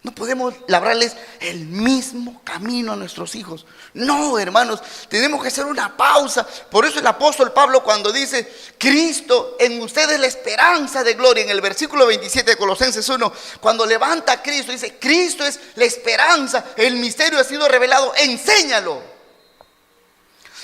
No podemos labrarles el mismo camino a nuestros hijos. No, hermanos, tenemos que hacer una pausa. Por eso el apóstol Pablo, cuando dice Cristo en ustedes la esperanza de gloria, en el versículo 27 de Colosenses 1, cuando levanta a Cristo, dice Cristo es la esperanza, el misterio ha sido revelado, enséñalo.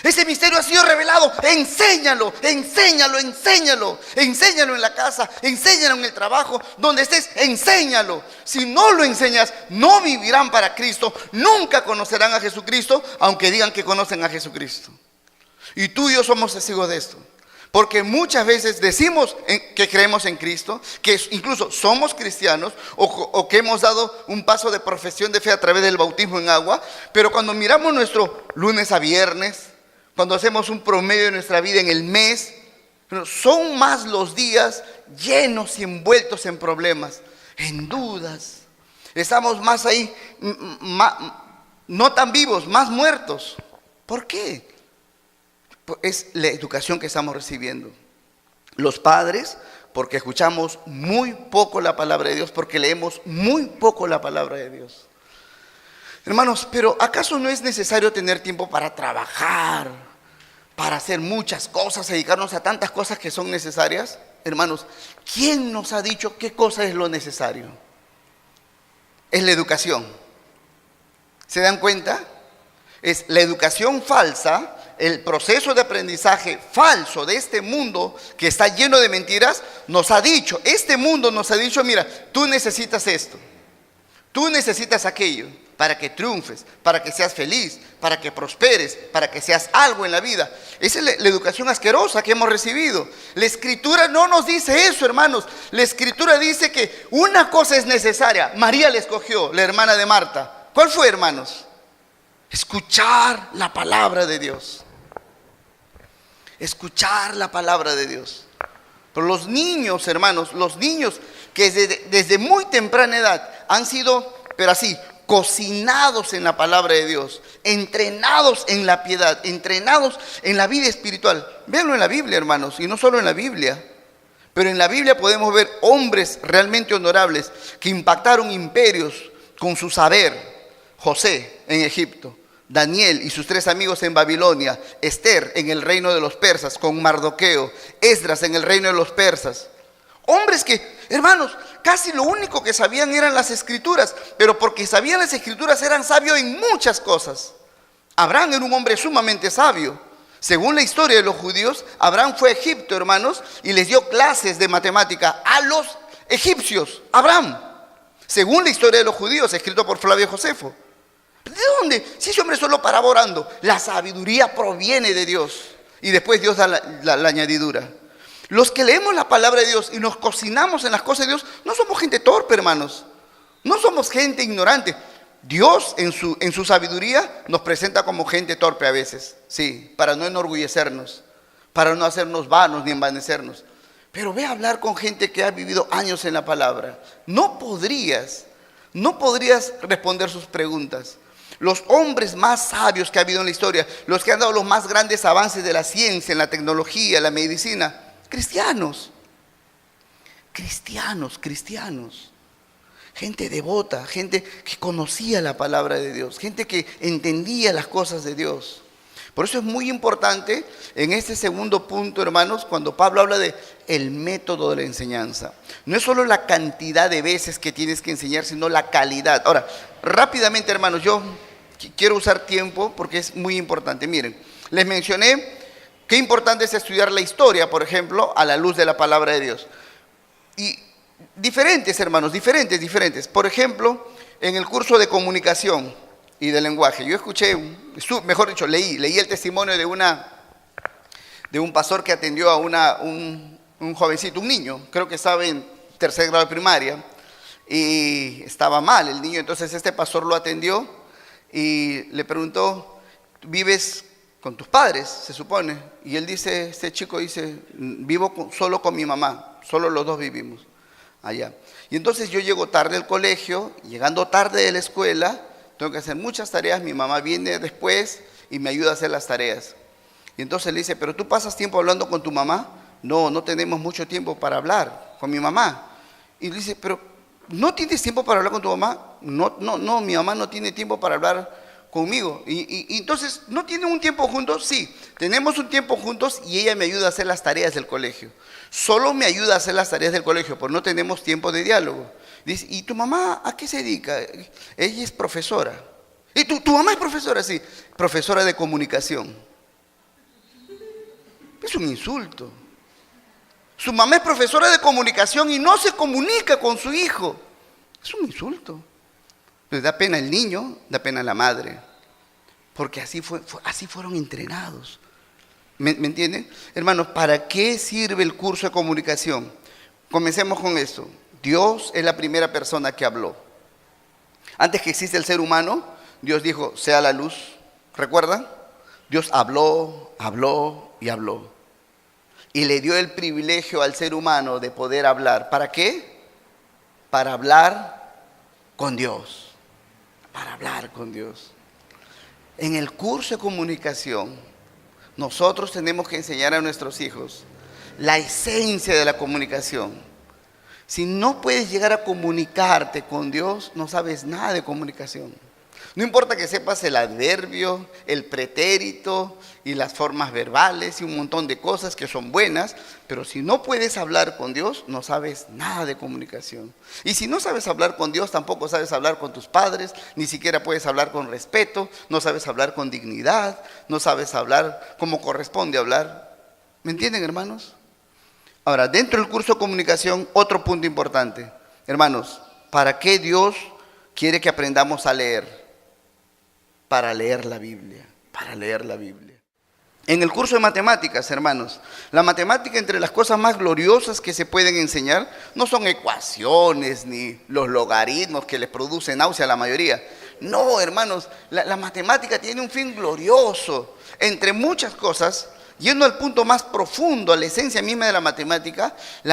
Ese misterio ha sido revelado, enséñalo, enséñalo, enséñalo. Enséñalo en la casa, enséñalo en el trabajo, donde estés, enséñalo. Si no lo enseñas, no vivirán para Cristo, nunca conocerán a Jesucristo, aunque digan que conocen a Jesucristo. Y tú y yo somos testigos de esto. Porque muchas veces decimos que creemos en Cristo, que incluso somos cristianos o que hemos dado un paso de profesión de fe a través del bautismo en agua, pero cuando miramos nuestro lunes a viernes, cuando hacemos un promedio de nuestra vida en el mes, son más los días llenos y envueltos en problemas, en dudas. Estamos más ahí, no tan vivos, más muertos. ¿Por qué? Es la educación que estamos recibiendo. Los padres, porque escuchamos muy poco la palabra de Dios, porque leemos muy poco la palabra de Dios. Hermanos, pero ¿acaso no es necesario tener tiempo para trabajar, para hacer muchas cosas, dedicarnos a tantas cosas que son necesarias? Hermanos, ¿quién nos ha dicho qué cosa es lo necesario? Es la educación. ¿Se dan cuenta? Es la educación falsa, el proceso de aprendizaje falso de este mundo que está lleno de mentiras, nos ha dicho, este mundo nos ha dicho, mira, tú necesitas esto, tú necesitas aquello, para que triunfes, para que seas feliz, para que prosperes, para que seas algo en la vida. Esa es la educación asquerosa que hemos recibido. La Escritura no nos dice eso, hermanos. La Escritura dice que una cosa es necesaria. María la escogió, la hermana de Marta. ¿Cuál fue, hermanos? Escuchar la palabra de Dios. Escuchar la palabra de Dios. Pero los niños, hermanos, los niños que desde muy temprana edad han sido, pero así, cocinados en la palabra de Dios, entrenados en la piedad, entrenados en la vida espiritual. Véanlo en la Biblia, hermanos, y no solo en la Biblia, pero en la Biblia podemos ver hombres realmente honorables que impactaron imperios con su saber. José en Egipto, Daniel y sus 3 amigos en Babilonia, Esther en el reino de los persas con Mardoqueo, Esdras en el reino de los persas. Hombres que, hermanos, casi lo único que sabían eran las escrituras, pero porque sabían las escrituras eran sabios en muchas cosas. Abraham era un hombre sumamente sabio. Según la historia de los judíos, Abraham fue a Egipto, hermanos, y les dio clases de matemática a los egipcios. Abraham, según la historia de los judíos, escrito por Flavio Josefo. ¿De dónde? Si ese hombre solo paraba orando. La sabiduría proviene de Dios y después Dios da la añadidura. Los que leemos la palabra de Dios y nos cocinamos en las cosas de Dios, no somos gente torpe, hermanos. No somos gente ignorante. Dios en su sabiduría nos presenta como gente torpe a veces, sí, para no enorgullecernos, para no hacernos vanos ni envanecernos. Pero ve a hablar con gente que ha vivido años en la palabra. No podrías responder sus preguntas. Los hombres más sabios que ha habido en la historia, los que han dado los más grandes avances de la ciencia, en la tecnología, la medicina, cristianos, gente devota, gente que conocía la palabra de Dios, gente que entendía las cosas de Dios. Por eso es muy importante en este segundo punto, hermanos, cuando Pablo habla de el método de la enseñanza. No es solo la cantidad de veces que tienes que enseñar, sino la calidad. Ahora, rápidamente, hermanos, yo quiero usar tiempo porque es muy importante. Miren, les mencioné qué importante es estudiar la historia, por ejemplo, a la luz de la palabra de Dios. Y diferentes, hermanos, diferentes. Por ejemplo, en el curso de comunicación y de lenguaje, yo escuché, mejor dicho, leí el testimonio de un pastor que atendió a un jovencito, un niño, creo que estaba en 3er grado de primaria, y estaba mal el niño. Entonces este pastor lo atendió y le preguntó, ¿vives con tus padres, se supone. Y él dice, este chico dice, vivo solo con mi mamá, solo los dos vivimos allá. Y entonces yo llego tarde al colegio, llegando tarde de la escuela, tengo que hacer muchas tareas, mi mamá viene después y me ayuda a hacer las tareas. Y entonces le dice, ¿pero tú pasas tiempo hablando con tu mamá? No, no tenemos mucho tiempo para hablar con mi mamá. Y le dice, ¿pero no tienes tiempo para hablar con tu mamá? No, mi mamá no tiene tiempo para hablar conmigo. Y entonces, ¿no tienen un tiempo juntos? Sí, tenemos un tiempo juntos y ella me ayuda a hacer las tareas del colegio. Solo me ayuda a hacer las tareas del colegio, porque no tenemos tiempo de diálogo. Dice, ¿y tu mamá a qué se dedica? Ella es profesora. ¿Y tu mamá es profesora? Sí, profesora de comunicación. Es un insulto. Su mamá es profesora de comunicación y no se comunica con su hijo. Es un insulto. Les da pena el niño, da pena la madre. Porque así fueron entrenados. ¿Me entienden? Hermanos, ¿para qué sirve el curso de comunicación? Comencemos con esto. Dios es la primera persona que habló. Antes que existe el ser humano, Dios dijo, sea la luz. ¿Recuerdan? Dios habló, habló y habló. Y le dio el privilegio al ser humano de poder hablar. ¿Para qué? Para hablar con Dios. Para hablar con Dios. En el curso de comunicación, nosotros tenemos que enseñar a nuestros hijos la esencia de la comunicación. Si no puedes llegar a comunicarte con Dios, no sabes nada de comunicación. No importa que sepas el adverbio, el pretérito y las formas verbales y un montón de cosas que son buenas, pero si no puedes hablar con Dios, no sabes nada de comunicación. Y si no sabes hablar con Dios, tampoco sabes hablar con tus padres, ni siquiera puedes hablar con respeto, no sabes hablar con dignidad, no sabes hablar como corresponde hablar. ¿Me entienden, hermanos? Ahora, dentro del curso de comunicación, otro punto importante. Hermanos, ¿para qué Dios quiere que aprendamos a leer? Para leer la Biblia, para leer la Biblia. En el curso de matemáticas, hermanos, la matemática, entre las cosas más gloriosas que se pueden enseñar, no son ecuaciones ni los logaritmos que les producen náusea a la mayoría. No, hermanos, la matemática tiene un fin glorioso. Entre muchas cosas, yendo al punto más profundo, a la esencia misma de la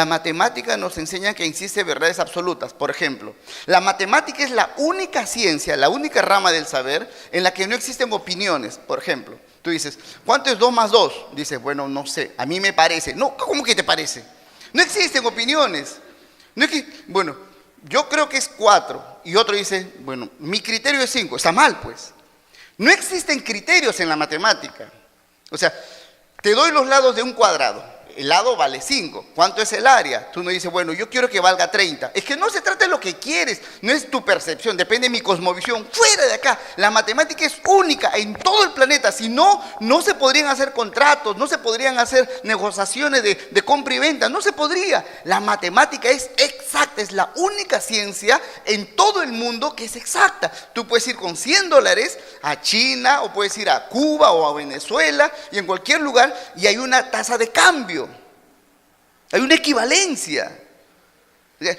matemática nos enseña que existen verdades absolutas. Por ejemplo, la matemática es la única ciencia, la única rama del saber en la que no existen opiniones. Por ejemplo, tú dices, ¿cuánto es 2 más 2? Dices, bueno, no sé, a mí me parece. No, ¿cómo que te parece? No existen opiniones. Bueno, yo creo que es 4. Y otro dice, bueno, mi criterio es 5. Está mal, pues. No existen criterios en la matemática. O sea, te doy los lados de un cuadrado. El lado vale 5. ¿Cuánto es el área? Tú no dices, bueno, yo quiero que valga 30. Es que no se trata de lo que quieres, no es tu percepción, depende de mi cosmovisión. Fuera de acá, la matemática es única en todo el planeta. Si no, no se podrían hacer contratos, no se podrían hacer negociaciones de compra y venta, no se podría. La matemática es exacta, es la única ciencia en todo el mundo que es exacta. Tú puedes ir con $100 a China, o puedes ir a Cuba o a Venezuela, y en cualquier lugar, y hay una tasa de cambio. Hay una equivalencia.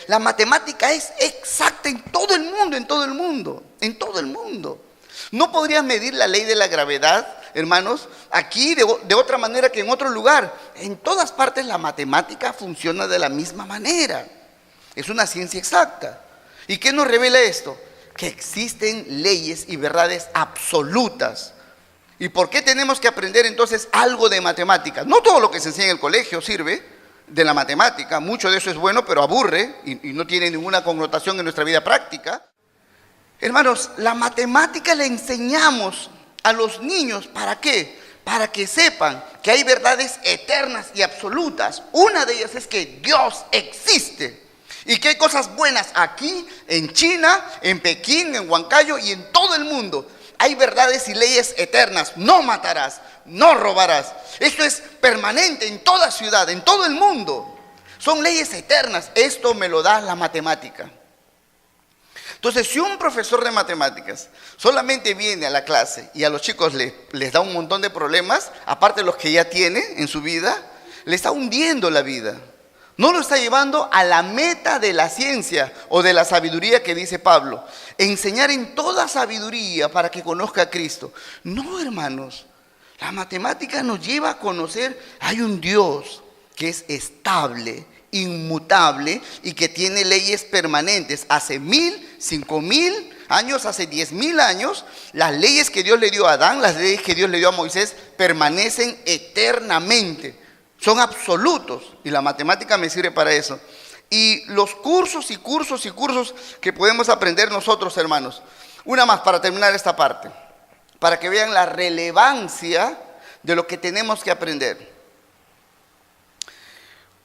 La matemática es exacta en todo el mundo, en todo el mundo, en todo el mundo. No podrías medir la ley de la gravedad, hermanos, aquí de otra manera que en otro lugar. En todas partes la matemática funciona de la misma manera. Es una ciencia exacta. ¿Y qué nos revela esto? Que existen leyes y verdades absolutas. ¿Y por qué tenemos que aprender entonces algo de matemáticas? No todo lo que se enseña en el colegio sirve de la matemática, mucho de eso es bueno, pero aburre y no tiene ninguna connotación en nuestra vida práctica. Hermanos, la matemática le enseñamos a los niños, ¿para qué? Para que sepan que hay verdades eternas y absolutas. Una de ellas es que Dios existe y que hay cosas buenas aquí, en China, en Pekín, en Huancayo y en todo el mundo. Hay verdades y leyes eternas. No matarás, no robarás. Esto es permanente en toda ciudad, en todo el mundo. Son leyes eternas. Esto me lo da la matemática. Entonces, si un profesor de matemáticas solamente viene a la clase y a los chicos les da un montón de problemas, aparte de los que ya tiene en su vida, le está hundiendo la vida. No lo está llevando a la meta de la ciencia o de la sabiduría que dice Pablo. Enseñar en toda sabiduría para que conozca a Cristo. No, hermanos. La matemática nos lleva a conocer, hay un Dios que es estable, inmutable y que tiene leyes permanentes. Hace 1000, 5000 años, hace 10,000 años, las leyes que Dios le dio a Adán, las leyes que Dios le dio a Moisés, permanecen eternamente. Son absolutos y la matemática me sirve para eso. Y los cursos y cursos y cursos que podemos aprender nosotros, hermanos. Una más para terminar esta parte, para que vean la relevancia de lo que tenemos que aprender.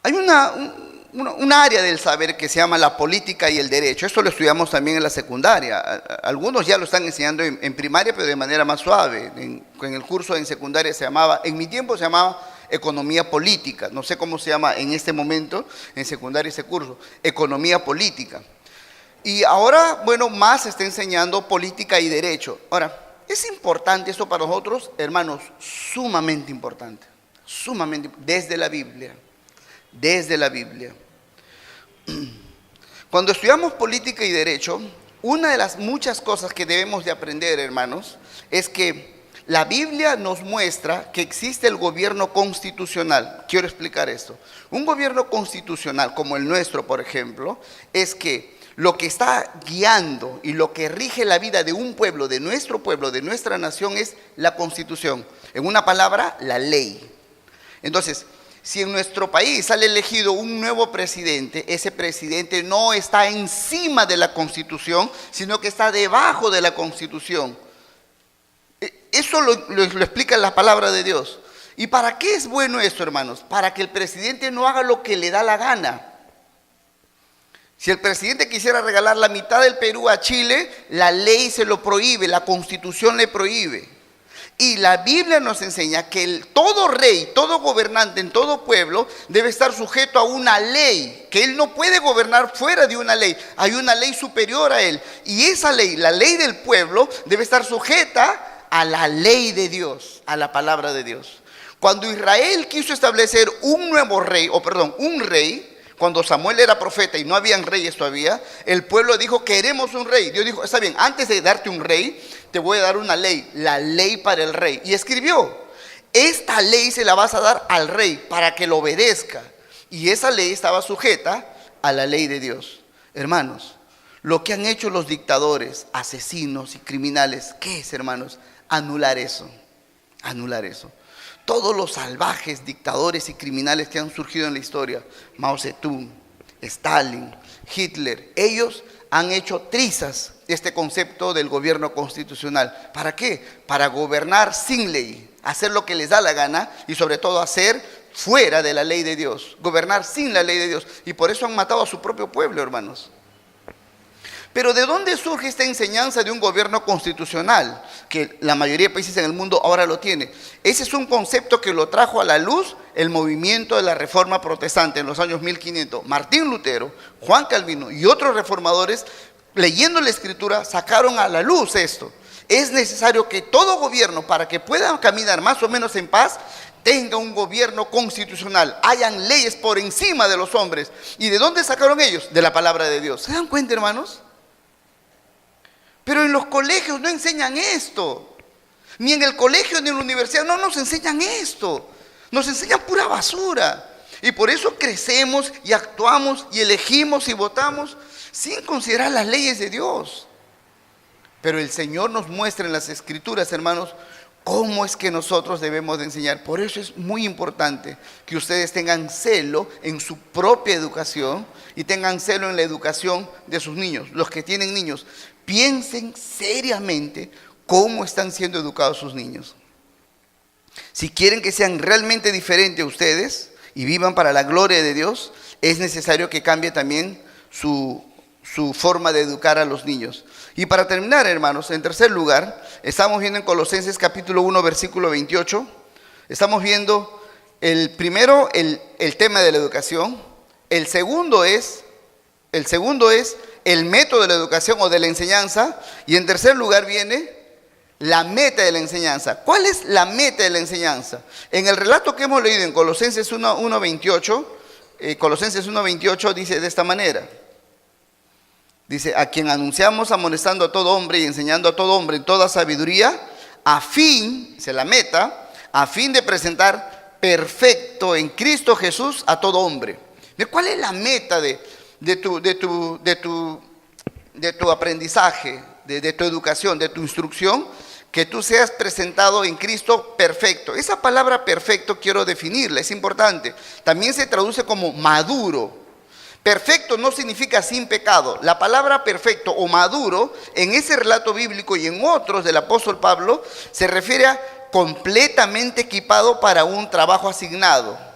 Hay un área del saber que se llama la política y el derecho. Esto lo estudiamos también en la secundaria. Algunos ya lo están enseñando en primaria, pero de manera más suave. En el curso en secundaria se llamaba, en mi tiempo se llamaba economía política. No sé cómo se llama en este momento en secundaria ese curso, economía política. Y ahora, bueno, más se está enseñando política y derecho. Ahora, es importante esto para nosotros, hermanos, sumamente importante, desde la Biblia. Desde la Biblia. Cuando estudiamos política y derecho, una de las muchas cosas que debemos de aprender, hermanos, es que la Biblia nos muestra que existe el gobierno constitucional. Quiero explicar esto. Un gobierno constitucional como el nuestro, por ejemplo, es que lo que está guiando y lo que rige la vida de un pueblo, de nuestra nación, es la Constitución. En una palabra, la ley. Entonces, si en nuestro país sale elegido un nuevo presidente, ese presidente no está encima de la Constitución, sino que está debajo de la Constitución. Eso lo explica la palabra de Dios. ¿Y para qué es bueno esto, hermanos? Para que el presidente no haga lo que le da la gana. Si el presidente quisiera regalar la mitad del Perú a Chile, la ley se lo prohíbe, la Constitución le prohíbe. Y la Biblia nos enseña que todo rey, todo gobernante en todo pueblo debe estar sujeto a una ley, que él no puede gobernar fuera de una ley. Hay una ley superior a él. Y esa ley, la ley del pueblo, debe estar sujeta a la ley de Dios, a la palabra de Dios. Cuando Israel quiso establecer un rey, cuando Samuel era profeta y no habían reyes todavía, el pueblo dijo, queremos un rey. Dios dijo, está bien, antes de darte un rey, te voy a dar una ley, la ley para el rey. Y escribió, esta ley se la vas a dar al rey para que lo obedezca. Y esa ley estaba sujeta a la ley de Dios. Hermanos, lo que han hecho los dictadores, asesinos y criminales, ¿qué es, hermanos? Anular eso, anular eso. Todos los salvajes dictadores y criminales que han surgido en la historia, Mao Zedong, Stalin, Hitler, ellos han hecho trizas este concepto del gobierno constitucional. ¿Para qué? Para gobernar sin ley, hacer lo que les da la gana y sobre todo hacer fuera de la ley de Dios, gobernar sin la ley de Dios. Y por eso han matado a su propio pueblo, hermanos. Pero ¿de dónde surge esta enseñanza de un gobierno constitucional? Que la mayoría de países en el mundo ahora lo tiene. Ese es un concepto que lo trajo a la luz el movimiento de la Reforma Protestante en los años 1500. Martín Lutero, Juan Calvino y otros reformadores, leyendo la Escritura, sacaron a la luz esto. Es necesario que todo gobierno, para que pueda caminar más o menos en paz, tenga un gobierno constitucional, hayan leyes por encima de los hombres. ¿Y de dónde sacaron ellos? De la palabra de Dios. ¿Se dan cuenta, hermanos? Pero en los colegios no enseñan esto. Ni en el colegio ni en la universidad no nos enseñan esto. Nos enseñan pura basura. Y por eso crecemos y actuamos y elegimos y votamos sin considerar las leyes de Dios. Pero el Señor nos muestra en las Escrituras, hermanos, cómo es que nosotros debemos de enseñar. Por eso es muy importante que ustedes tengan celo en su propia educación y tengan celo en la educación de sus niños. Los que tienen niños, piensen seriamente cómo están siendo educados sus niños. Si quieren que sean realmente diferentes a ustedes y vivan para la gloria de Dios, es necesario que cambie también su forma de educar a los niños. Y para terminar, hermanos, en tercer lugar, estamos viendo en Colosenses capítulo 1, versículo 28. Estamos viendo el primero, el tema de la educación. El segundo es el método de la educación o de la enseñanza. Y en tercer lugar viene la meta de la enseñanza. ¿Cuál es la meta de la enseñanza? En el relato que hemos leído en Colosenses 1:28 dice de esta manera. Dice, a quien anunciamos amonestando a todo hombre y enseñando a todo hombre en toda sabiduría, a fin, dice la meta, a fin de presentar perfecto en Cristo Jesús a todo hombre. ¿Cuál es la meta de tu aprendizaje, de tu educación, de tu instrucción? Que tú seas presentado en Cristo perfecto. Esa palabra perfecto quiero definirla, es importante. También se traduce como maduro. Perfecto no significa sin pecado. La palabra perfecto o maduro en ese relato bíblico y en otros del apóstol Pablo se refiere a completamente equipado para un trabajo asignado.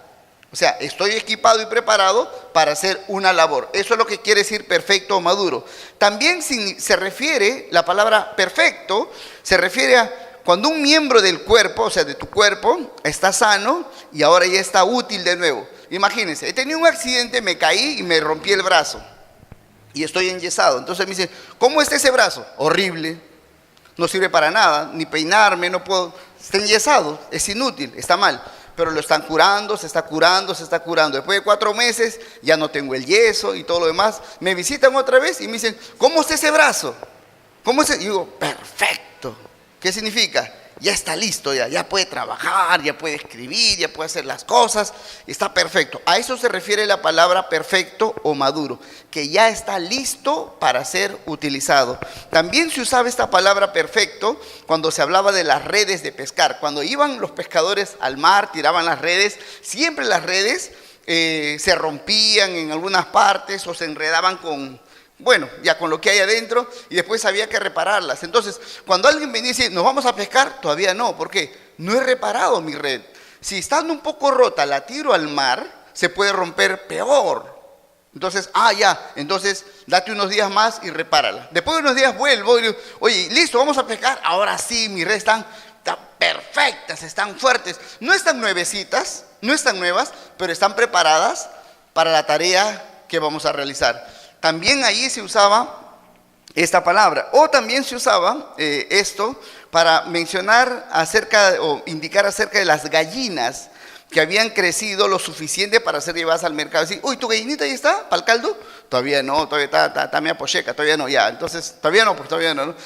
O sea, estoy equipado y preparado para hacer una labor. Eso es lo que quiere decir perfecto o maduro. También se refiere, la palabra perfecto, se refiere a cuando un miembro del cuerpo, o sea, de tu cuerpo, está sano y ahora ya está útil de nuevo. Imagínense, he tenido un accidente, me caí y me rompí el brazo y estoy enyesado. Entonces me dicen, ¿cómo está ese brazo? Horrible, no sirve para nada, ni peinarme, no puedo, está enyesado, es inútil, está mal. Pero lo están curando, se está curando, se está curando. Después de 4 meses ya no tengo el yeso y todo lo demás. Me visitan otra vez y me dicen, ¿cómo está ese brazo? ¿Cómo es? Y digo, perfecto. ¿Qué significa? Ya está listo, ya puede trabajar, ya puede escribir, ya puede hacer las cosas, está perfecto. A eso se refiere la palabra perfecto o maduro, que ya está listo para ser utilizado. También se usaba esta palabra perfecto cuando se hablaba de las redes de pescar. Cuando iban los pescadores al mar, tiraban las redes, siempre las redes se rompían en algunas partes o se enredaban con lo que hay adentro y después había que repararlas. Entonces, cuando alguien venía y dice, ¿nos vamos a pescar? Todavía no, ¿por qué? No he reparado mi red. Si estando un poco rota la tiro al mar, se puede romper peor. Entonces, entonces date unos días más y repárala. Después de unos días vuelvo y digo, oye, listo, vamos a pescar. Ahora sí, mis redes están perfectas, están fuertes. No están nuevecitas, no están nuevas, pero están preparadas para la tarea que vamos a realizar. También ahí se usaba esta palabra, o también se usaba esto para mencionar o indicar acerca de las gallinas que habían crecido lo suficiente para ser llevadas al mercado. Decir, uy, ¿tu gallinita ya está para el caldo? Todavía no, todavía está media pocheca, todavía no, ya. Entonces, todavía no.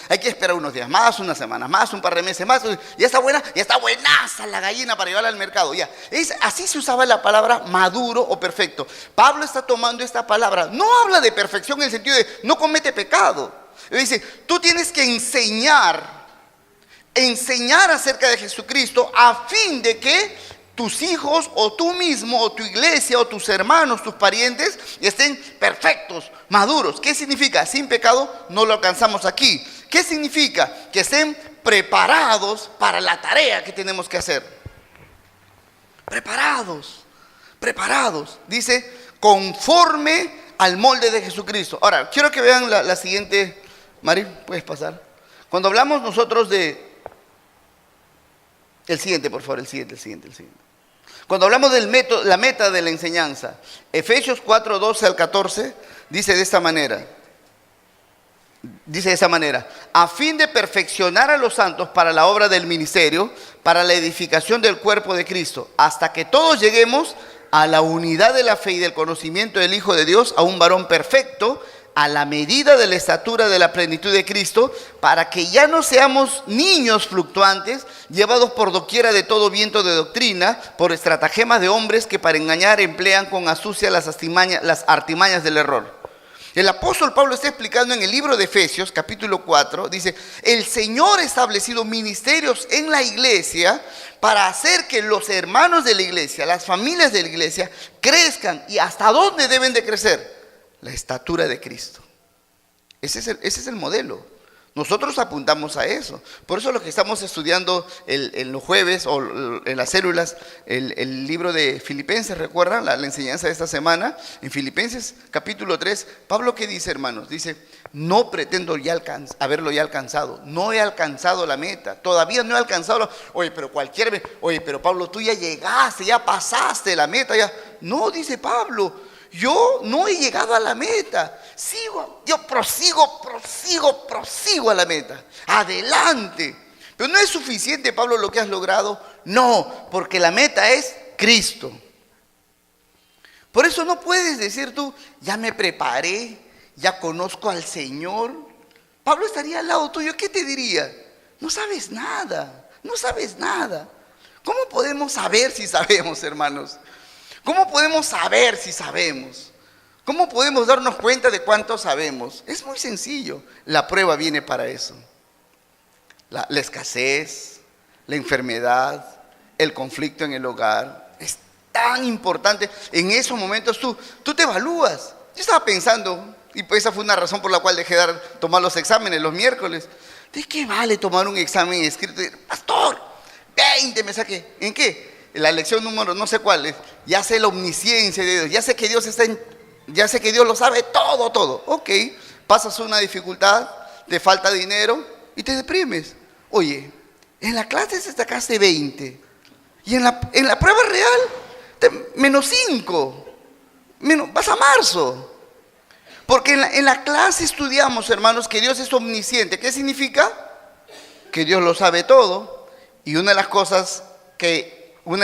Hay que esperar unos días más, unas semanas más, un par de meses más. Ya está buena, ya está buenaza la gallina para llevarla al mercado, ya. Así se usaba la palabra maduro o perfecto. Pablo está tomando esta palabra, no habla de perfección en el sentido de no comete pecado. Él dice, tú tienes que enseñar acerca de Jesucristo a fin de que tus hijos o tú mismo o tu iglesia o tus hermanos, tus parientes estén perfectos, maduros. ¿Qué significa? Sin pecado no lo alcanzamos aquí. ¿Qué significa? Que estén preparados para la tarea que tenemos que hacer. Preparados. Dice, conforme al molde de Jesucristo. Ahora, quiero que vean la siguiente. Mari, ¿puedes pasar? Cuando hablamos nosotros de... El siguiente, por favor, el siguiente. Cuando hablamos del la meta de la enseñanza, Efesios 4, 12 al 14, dice de esta manera, a fin de perfeccionar a los santos para la obra del ministerio, para la edificación del cuerpo de Cristo, hasta que todos lleguemos a la unidad de la fe y del conocimiento del Hijo de Dios, a un varón perfecto, a la medida de la estatura de la plenitud de Cristo, para que ya no seamos niños fluctuantes, llevados por doquiera de todo viento de doctrina, por estratagemas de hombres que para engañar emplean con astucia las artimañas del error. El apóstol Pablo está explicando en el libro de Efesios, capítulo 4, dice, el Señor ha establecido ministerios en la iglesia para hacer que los hermanos de la iglesia, las familias de la iglesia, crezcan. ¿Y hasta dónde deben de crecer? La estatura de Cristo. Ese es el modelo. Nosotros apuntamos a eso. Por eso lo que estamos estudiando en los jueves o en las células, el libro de Filipenses, ¿recuerdan? La enseñanza de esta semana. En Filipenses capítulo 3, Pablo, ¿qué dice, hermanos? Dice, no pretendo haberlo ya alcanzado. No he alcanzado la meta. Todavía no he alcanzado. Oye, pero Pablo, tú ya llegaste, ya pasaste la meta. No, dice Pablo. Yo no he llegado a la meta. Yo prosigo a la meta. Adelante. Pero no es suficiente, Pablo, lo que has logrado. No, porque la meta es Cristo. Por eso no puedes decir tú, ya me preparé, ya conozco al Señor. Pablo estaría al lado tuyo, ¿qué te diría? No sabes nada. ¿Cómo podemos saber si sabemos, hermanos? ¿Cómo podemos saber si sabemos? ¿Cómo podemos darnos cuenta de cuánto sabemos? Es muy sencillo. La prueba viene para eso. La escasez, la enfermedad, el conflicto en el hogar. Es tan importante. En esos momentos tú te evalúas. Yo estaba pensando, y pues esa fue una razón por la cual dejé de tomar los exámenes los miércoles. ¿De qué vale tomar un examen escrito? Pastor, 20 me saqué. ¿En qué? En la lección número no sé cuál es. Ya sé la omnisciencia de Dios. Ya sé que Dios lo sabe todo. Ok, pasas una dificultad, te falta dinero y te deprimes. Oye, en la clase te sacaste 20 y en la prueba real menos 5. Vas a marzo. Porque en la clase estudiamos, hermanos, que Dios es omnisciente. ¿Qué significa? Que Dios lo sabe todo. Y una de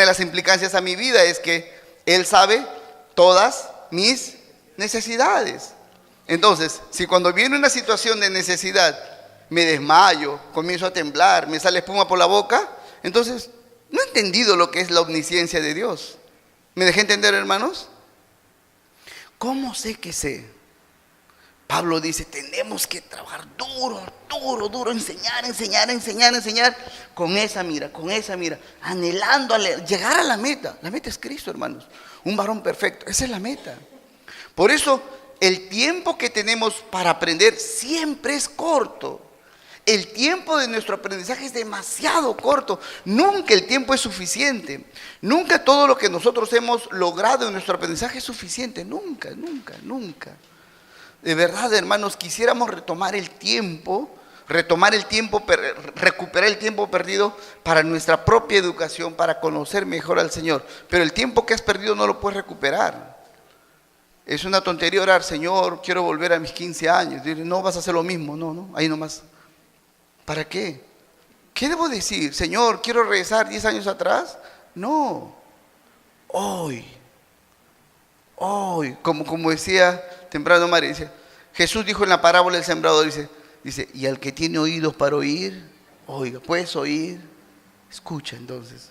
las implicancias a mi vida es que Él sabe todas mis necesidades. Entonces, si cuando viene una situación de necesidad me desmayo, comienzo a temblar, me sale espuma por la boca, entonces no he entendido lo que es la omnisciencia de Dios. ¿Me dejé entender, hermanos? ¿Cómo sé que sé? Pablo dice, tenemos que trabajar duro, enseñar, con esa mira, anhelando llegar a la meta. La meta es Cristo, hermanos, un varón perfecto, esa es la meta. Por eso, el tiempo que tenemos para aprender siempre es corto. El tiempo de nuestro aprendizaje es demasiado corto. Nunca el tiempo es suficiente. Nunca todo lo que nosotros hemos logrado en nuestro aprendizaje es suficiente. Nunca. De verdad, hermanos, quisiéramos recuperar el tiempo perdido para nuestra propia educación, para conocer mejor al Señor. Pero el tiempo que has perdido no lo puedes recuperar. Es una tontería orar, Señor, quiero volver a mis 15 años. Dile, no, vas a hacer lo mismo, no, ahí nomás. ¿Para qué? ¿Qué debo decir? Señor, quiero regresar 10 años atrás. No, hoy, como decía temprano María, dice, Jesús dijo en la parábola del sembrador, dice, y al que tiene oídos para oír, oiga, puedes oír, escucha entonces.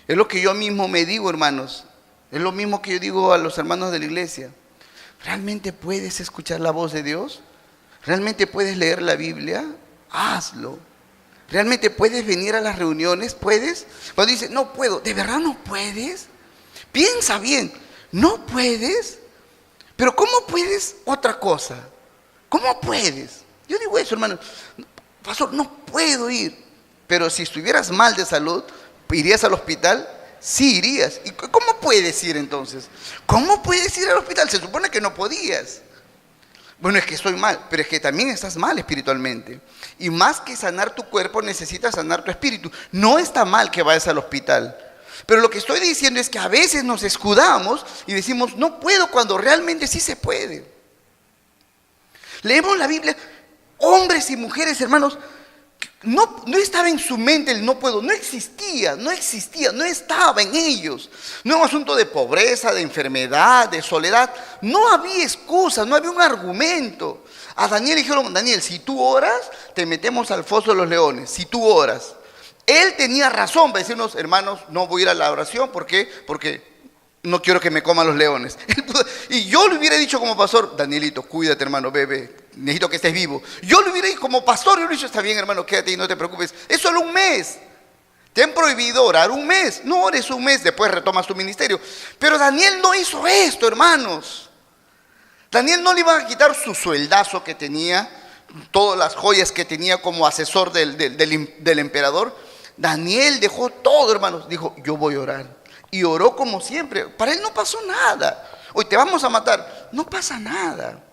Es lo que yo mismo me digo, hermanos, es lo mismo que yo digo a los hermanos de la iglesia. ¿Realmente puedes escuchar la voz de Dios? ¿Realmente puedes leer la Biblia? Hazlo. ¿Realmente puedes venir a las reuniones? ¿Puedes? Cuando dice, no puedo, ¿de verdad no puedes? Piensa bien, ¿no puedes? Pero ¿cómo puedes otra cosa? ¿Cómo puedes? Yo digo eso, hermano. Pastor, no puedo ir. Pero si estuvieras mal de salud, ¿irías al hospital? Sí, irías. ¿Y cómo puedes ir entonces? ¿Cómo puedes ir al hospital? Se supone que no podías. Bueno, es que estoy mal, pero es que también estás mal espiritualmente. Y más que sanar tu cuerpo, necesitas sanar tu espíritu. No está mal que vayas al hospital. Pero lo que estoy diciendo es que a veces nos escudamos y decimos, no puedo, cuando realmente sí se puede. Leemos la Biblia, hombres y mujeres, hermanos, no estaba en su mente el no puedo, no existía, no estaba en ellos. No es un asunto de pobreza, de enfermedad, de soledad. No había excusa, no había un argumento. A Daniel le dijeron, Daniel, si tú oras, te metemos al foso de los leones, si tú oras. Él tenía razón para decirnos, hermanos, no voy a ir a la oración. ¿Por qué? Porque no quiero que me coman los leones. Y yo le hubiera dicho como pastor, Danielito, cuídate, hermano, bebé, necesito que estés vivo. Yo le hubiera dicho como pastor, yo le hubiera dicho, está bien, hermano, quédate y no te preocupes. Es solo un mes. Te han prohibido orar un mes. No ores un mes, después retomas tu ministerio. Pero Daniel no hizo esto, hermanos. Daniel no le iba a quitar su sueldazo que tenía, todas las joyas que tenía como asesor del emperador. Daniel dejó todo, hermanos. Dijo, yo voy a orar. Y oró como siempre. Para él no pasó nada. Hoy te vamos a matar. No pasa nada.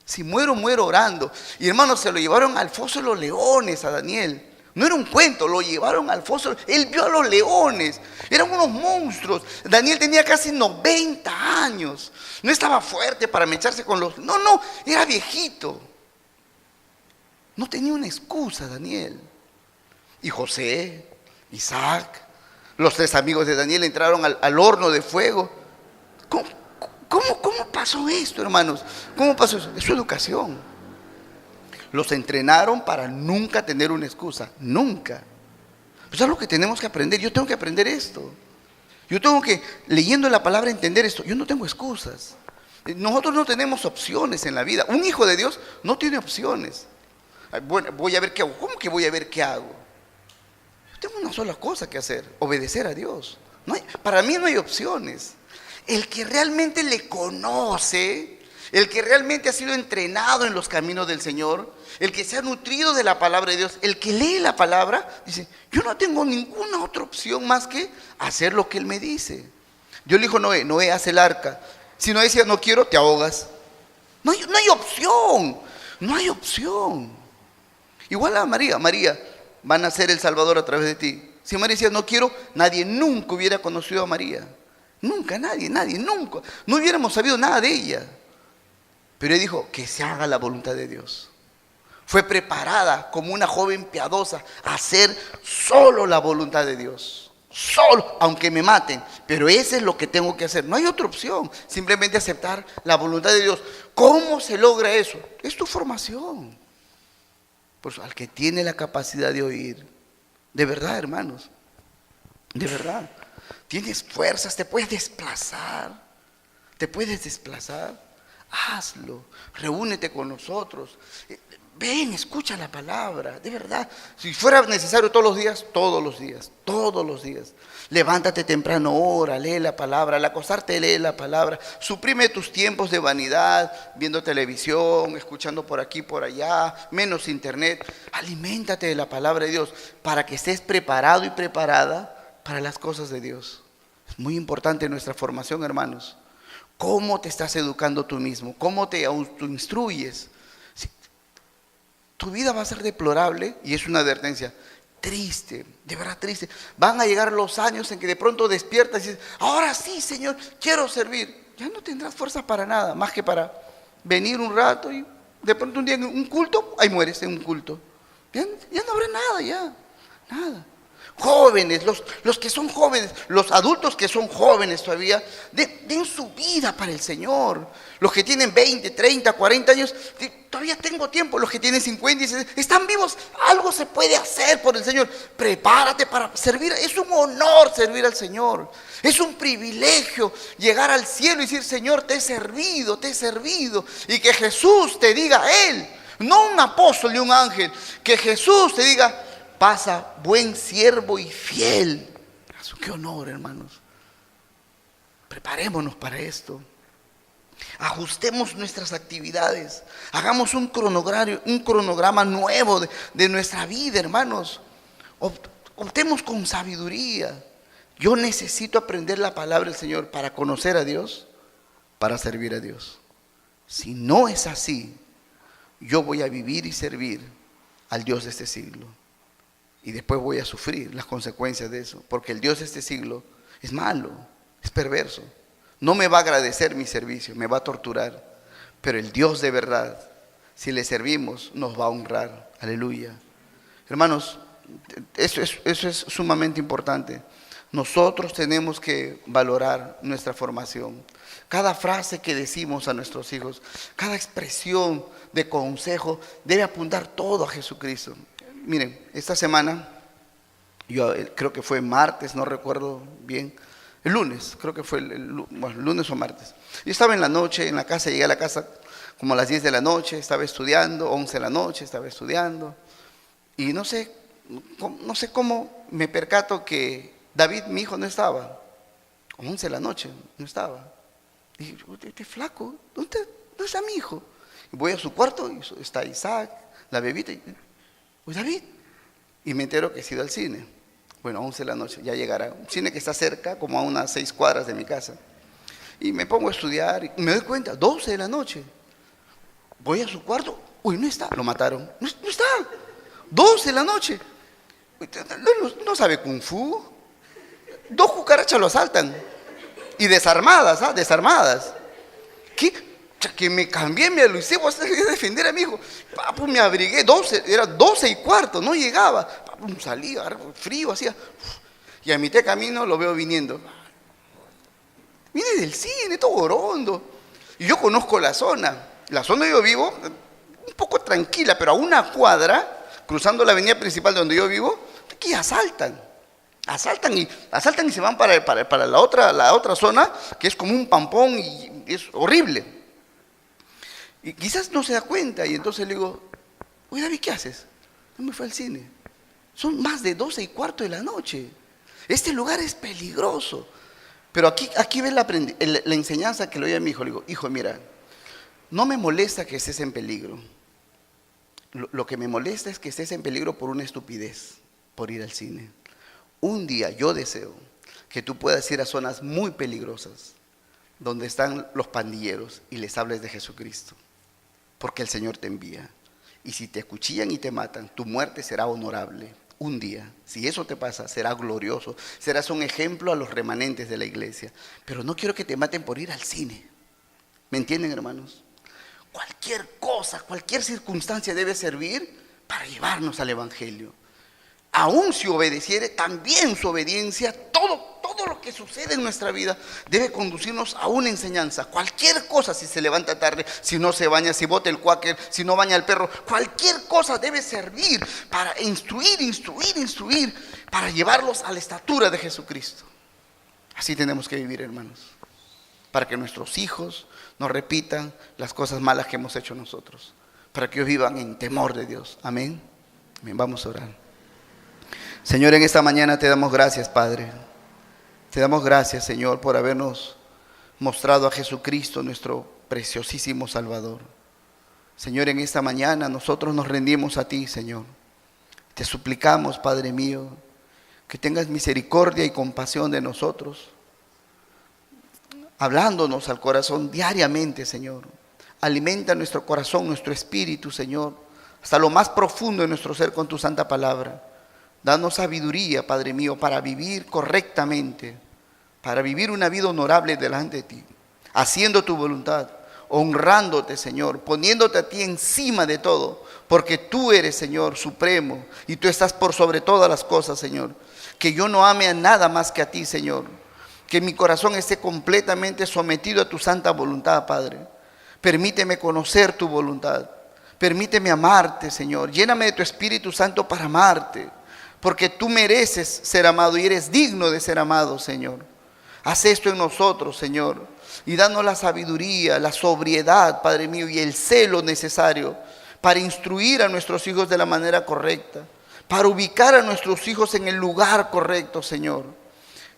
Si muero, muero orando. Y hermanos, se lo llevaron al foso de los leones a Daniel. No era un cuento, lo llevaron al foso. Él vio a los leones. Eran unos monstruos. Daniel tenía casi 90 años. No estaba fuerte para mecharse con los... No, era viejito. No tenía una excusa, Daniel. Y José, Isaac, los 3 amigos de Daniel entraron al horno de fuego. ¿Cómo pasó esto, hermanos? ¿Cómo pasó eso? Es su educación. Los entrenaron para nunca tener una excusa. Nunca. Pues es algo que tenemos que aprender. Yo tengo que aprender esto. Yo tengo que, leyendo la palabra, entender esto. Yo no tengo excusas. Nosotros no tenemos opciones en la vida. Un hijo de Dios no tiene opciones. Bueno, voy a ver qué hago. ¿Cómo que voy a ver qué hago? Yo tengo una sola cosa que hacer: obedecer a Dios. Para mí no hay opciones. El que realmente le conoce, el que realmente ha sido entrenado en los caminos del Señor, el que se ha nutrido de la palabra de Dios, el que lee la palabra, dice: yo no tengo ninguna otra opción más que hacer lo que Él me dice. Dios le dijo a Noé: Noé, haz el arca. Si Noé decía: no quiero, te ahogas. No hay opción. No hay opción. Igual a María: María, van a ser el Salvador a través de ti. Si María decía: no quiero, nadie nunca hubiera conocido a María. Nunca, nadie, nunca. No hubiéramos sabido nada de ella. Pero Él dijo: que se haga la voluntad de Dios. Fue preparada como una joven piadosa a hacer solo la voluntad de Dios. Solo, aunque me maten. Pero eso es lo que tengo que hacer. No hay otra opción. Simplemente aceptar la voluntad de Dios. ¿Cómo se logra eso? Es tu formación. Por eso, al que tiene la capacidad de oír, de verdad, hermanos, de verdad, tienes fuerzas, te puedes desplazar. Hazlo, reúnete con nosotros. Ven, escucha la palabra, de verdad. Si fuera necesario todos los días. Levántate temprano, ora, lee la palabra. Al acostarte, lee la palabra. Suprime tus tiempos de vanidad, viendo televisión, escuchando por aquí, por allá, menos internet. Aliméntate de la palabra de Dios para que estés preparado y preparada para las cosas de Dios. Es muy importante nuestra formación, hermanos. ¿Cómo te estás educando tú mismo? ¿Cómo te autoinstruyes? Tu vida va a ser deplorable, y es una advertencia. Triste, de verdad triste. Van a llegar los años en que de pronto despiertas y dices: ahora sí, Señor, quiero servir. Ya no tendrás fuerza para nada, más que para venir un rato y de pronto un día en un culto, ahí mueres en un culto. Ya no habrá nada, nada. Jóvenes, los que son jóvenes, los adultos que son jóvenes todavía, den su vida para el Señor. Los que tienen 20, 30, 40 años, todavía tengo tiempo. Los que tienen 50 y 60, están vivos, algo se puede hacer por el Señor. Prepárate para servir. Es un honor servir al Señor. Es un privilegio llegar al cielo y decir: Señor, te he servido. Y que Jesús te diga a Él, no un apóstol ni un ángel, que Jesús te diga: pasa, buen siervo y fiel. Qué honor, hermanos. Preparémonos para esto. Ajustemos nuestras actividades. Hagamos un cronograma nuevo de nuestra vida, hermanos. Optemos con sabiduría. Yo necesito aprender la palabra del Señor para conocer a Dios, para servir a Dios. Si no es así, yo voy a vivir y servir al Dios de este siglo. Y después voy a sufrir las consecuencias de eso. Porque el Dios de este siglo es malo, es perverso. No me va a agradecer mi servicio, me va a torturar. Pero el Dios de verdad, si le servimos, nos va a honrar. Aleluya. Hermanos, eso es sumamente importante. Nosotros tenemos que valorar nuestra formación. Cada frase que decimos a nuestros hijos, cada expresión de consejo debe apuntar todo a Jesucristo. Miren, esta semana, yo creo que fue martes, no recuerdo bien, el lunes, creo que fue lunes o martes. Yo estaba en la noche en la casa, llegué a la casa como a las 10 de la noche, estaba estudiando, 11 de la noche, estaba estudiando. Y no sé cómo me percato que David, mi hijo, no estaba. 11 de la noche, no estaba. Y dije: este flaco, ¿dónde está mi hijo? Y voy a su cuarto y está Isaac, la bebita. Pues David. Y me entero que he ido al cine. Bueno, 11 de la noche, ya llegará. Un cine que está cerca, como a unas 6 cuadras de mi casa. Y me pongo a estudiar y me doy cuenta, 12 de la noche. Voy a su cuarto, uy, no está, lo mataron. No está, 12 de la noche. No sabe kung fu. 2 cucarachas lo asaltan. Y desarmadas, desarmadas. ¿Qué? Que me cambié, me alucé, voy a defender a mi hijo. Papu, me abrigué, era 12:15, no llegaba. Papu, salía, frío, hacía. Y a mitad de camino lo veo viniendo. Viene del cine, todo orondo. Y yo conozco la zona. La zona donde yo vivo, un poco tranquila, pero a una cuadra, cruzando la avenida principal donde yo vivo, Aquí asaltan y se van para la otra zona, que es como un pampón y es horrible. Y quizás no se da cuenta, y entonces le digo, oye David, ¿qué haces? No me fue al cine. Son más de 12:15 de la noche. Este lugar es peligroso. Pero aquí ves la enseñanza que le doy a mi hijo. Le digo, hijo, mira, no me molesta que estés en peligro. Lo que me molesta es que estés en peligro por una estupidez, por ir al cine. Un día yo deseo que tú puedas ir a zonas muy peligrosas, donde están los pandilleros, y les hables de Jesucristo, porque el Señor te envía. Y si te acuchillan y te matan, tu muerte será honorable. Un día, si eso te pasa, será glorioso. Serás un ejemplo a los remanentes de la iglesia. Pero no quiero que te maten por ir al cine. ¿Me entienden, hermanos? Cualquier cosa, cualquier circunstancia debe servir para llevarnos al evangelio. Aún si obedeciere, también su obediencia, todo lo que sucede en nuestra vida debe conducirnos a una enseñanza. Cualquier cosa, si se levanta tarde, si no se baña, si bota el cuáquer, si no baña al perro, cualquier cosa debe servir para instruir, para llevarlos a la estatura de Jesucristo. Así tenemos que vivir, hermanos, para que nuestros hijos no repitan las cosas malas que hemos hecho nosotros, para que ellos vivan en temor de Dios. Amén. Amén. Vamos a orar. Señor, en esta mañana te damos gracias, Padre. Te damos gracias, Señor, por habernos mostrado a Jesucristo, nuestro preciosísimo Salvador. Señor, en esta mañana nosotros nos rendimos a ti, Señor. Te suplicamos, Padre mío, que tengas misericordia y compasión de nosotros, hablándonos al corazón diariamente, Señor. Alimenta nuestro corazón, nuestro espíritu, Señor, hasta lo más profundo de nuestro ser con tu santa palabra. Danos sabiduría, Padre mío, para vivir correctamente, para vivir una vida honorable delante de ti, haciendo tu voluntad, honrándote, Señor, poniéndote a ti encima de todo, porque tú eres, Señor, supremo, y tú estás por sobre todas las cosas, Señor. Que yo no ame a nada más que a ti, Señor. Que mi corazón esté completamente sometido a tu santa voluntad, Padre. Permíteme conocer tu voluntad. Permíteme amarte, Señor. Lléname de tu Espíritu Santo para amarte, porque tú mereces ser amado y eres digno de ser amado, Señor. Haz esto en nosotros, Señor, y danos la sabiduría, la sobriedad, Padre mío, y el celo necesario para instruir a nuestros hijos de la manera correcta, para ubicar a nuestros hijos en el lugar correcto, Señor.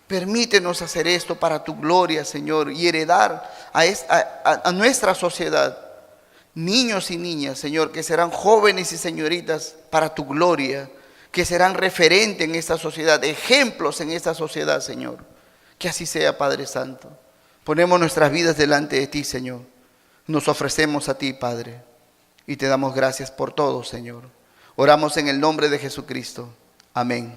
Permítenos hacer esto para tu gloria, Señor, y heredar a nuestra sociedad niños y niñas, Señor, que serán jóvenes y señoritas para tu gloria, que serán referentes en esta sociedad, ejemplos en esta sociedad, Señor. Que así sea, Padre Santo. Ponemos nuestras vidas delante de ti, Señor. Nos ofrecemos a ti, Padre, y te damos gracias por todo, Señor. Oramos en el nombre de Jesucristo. Amén.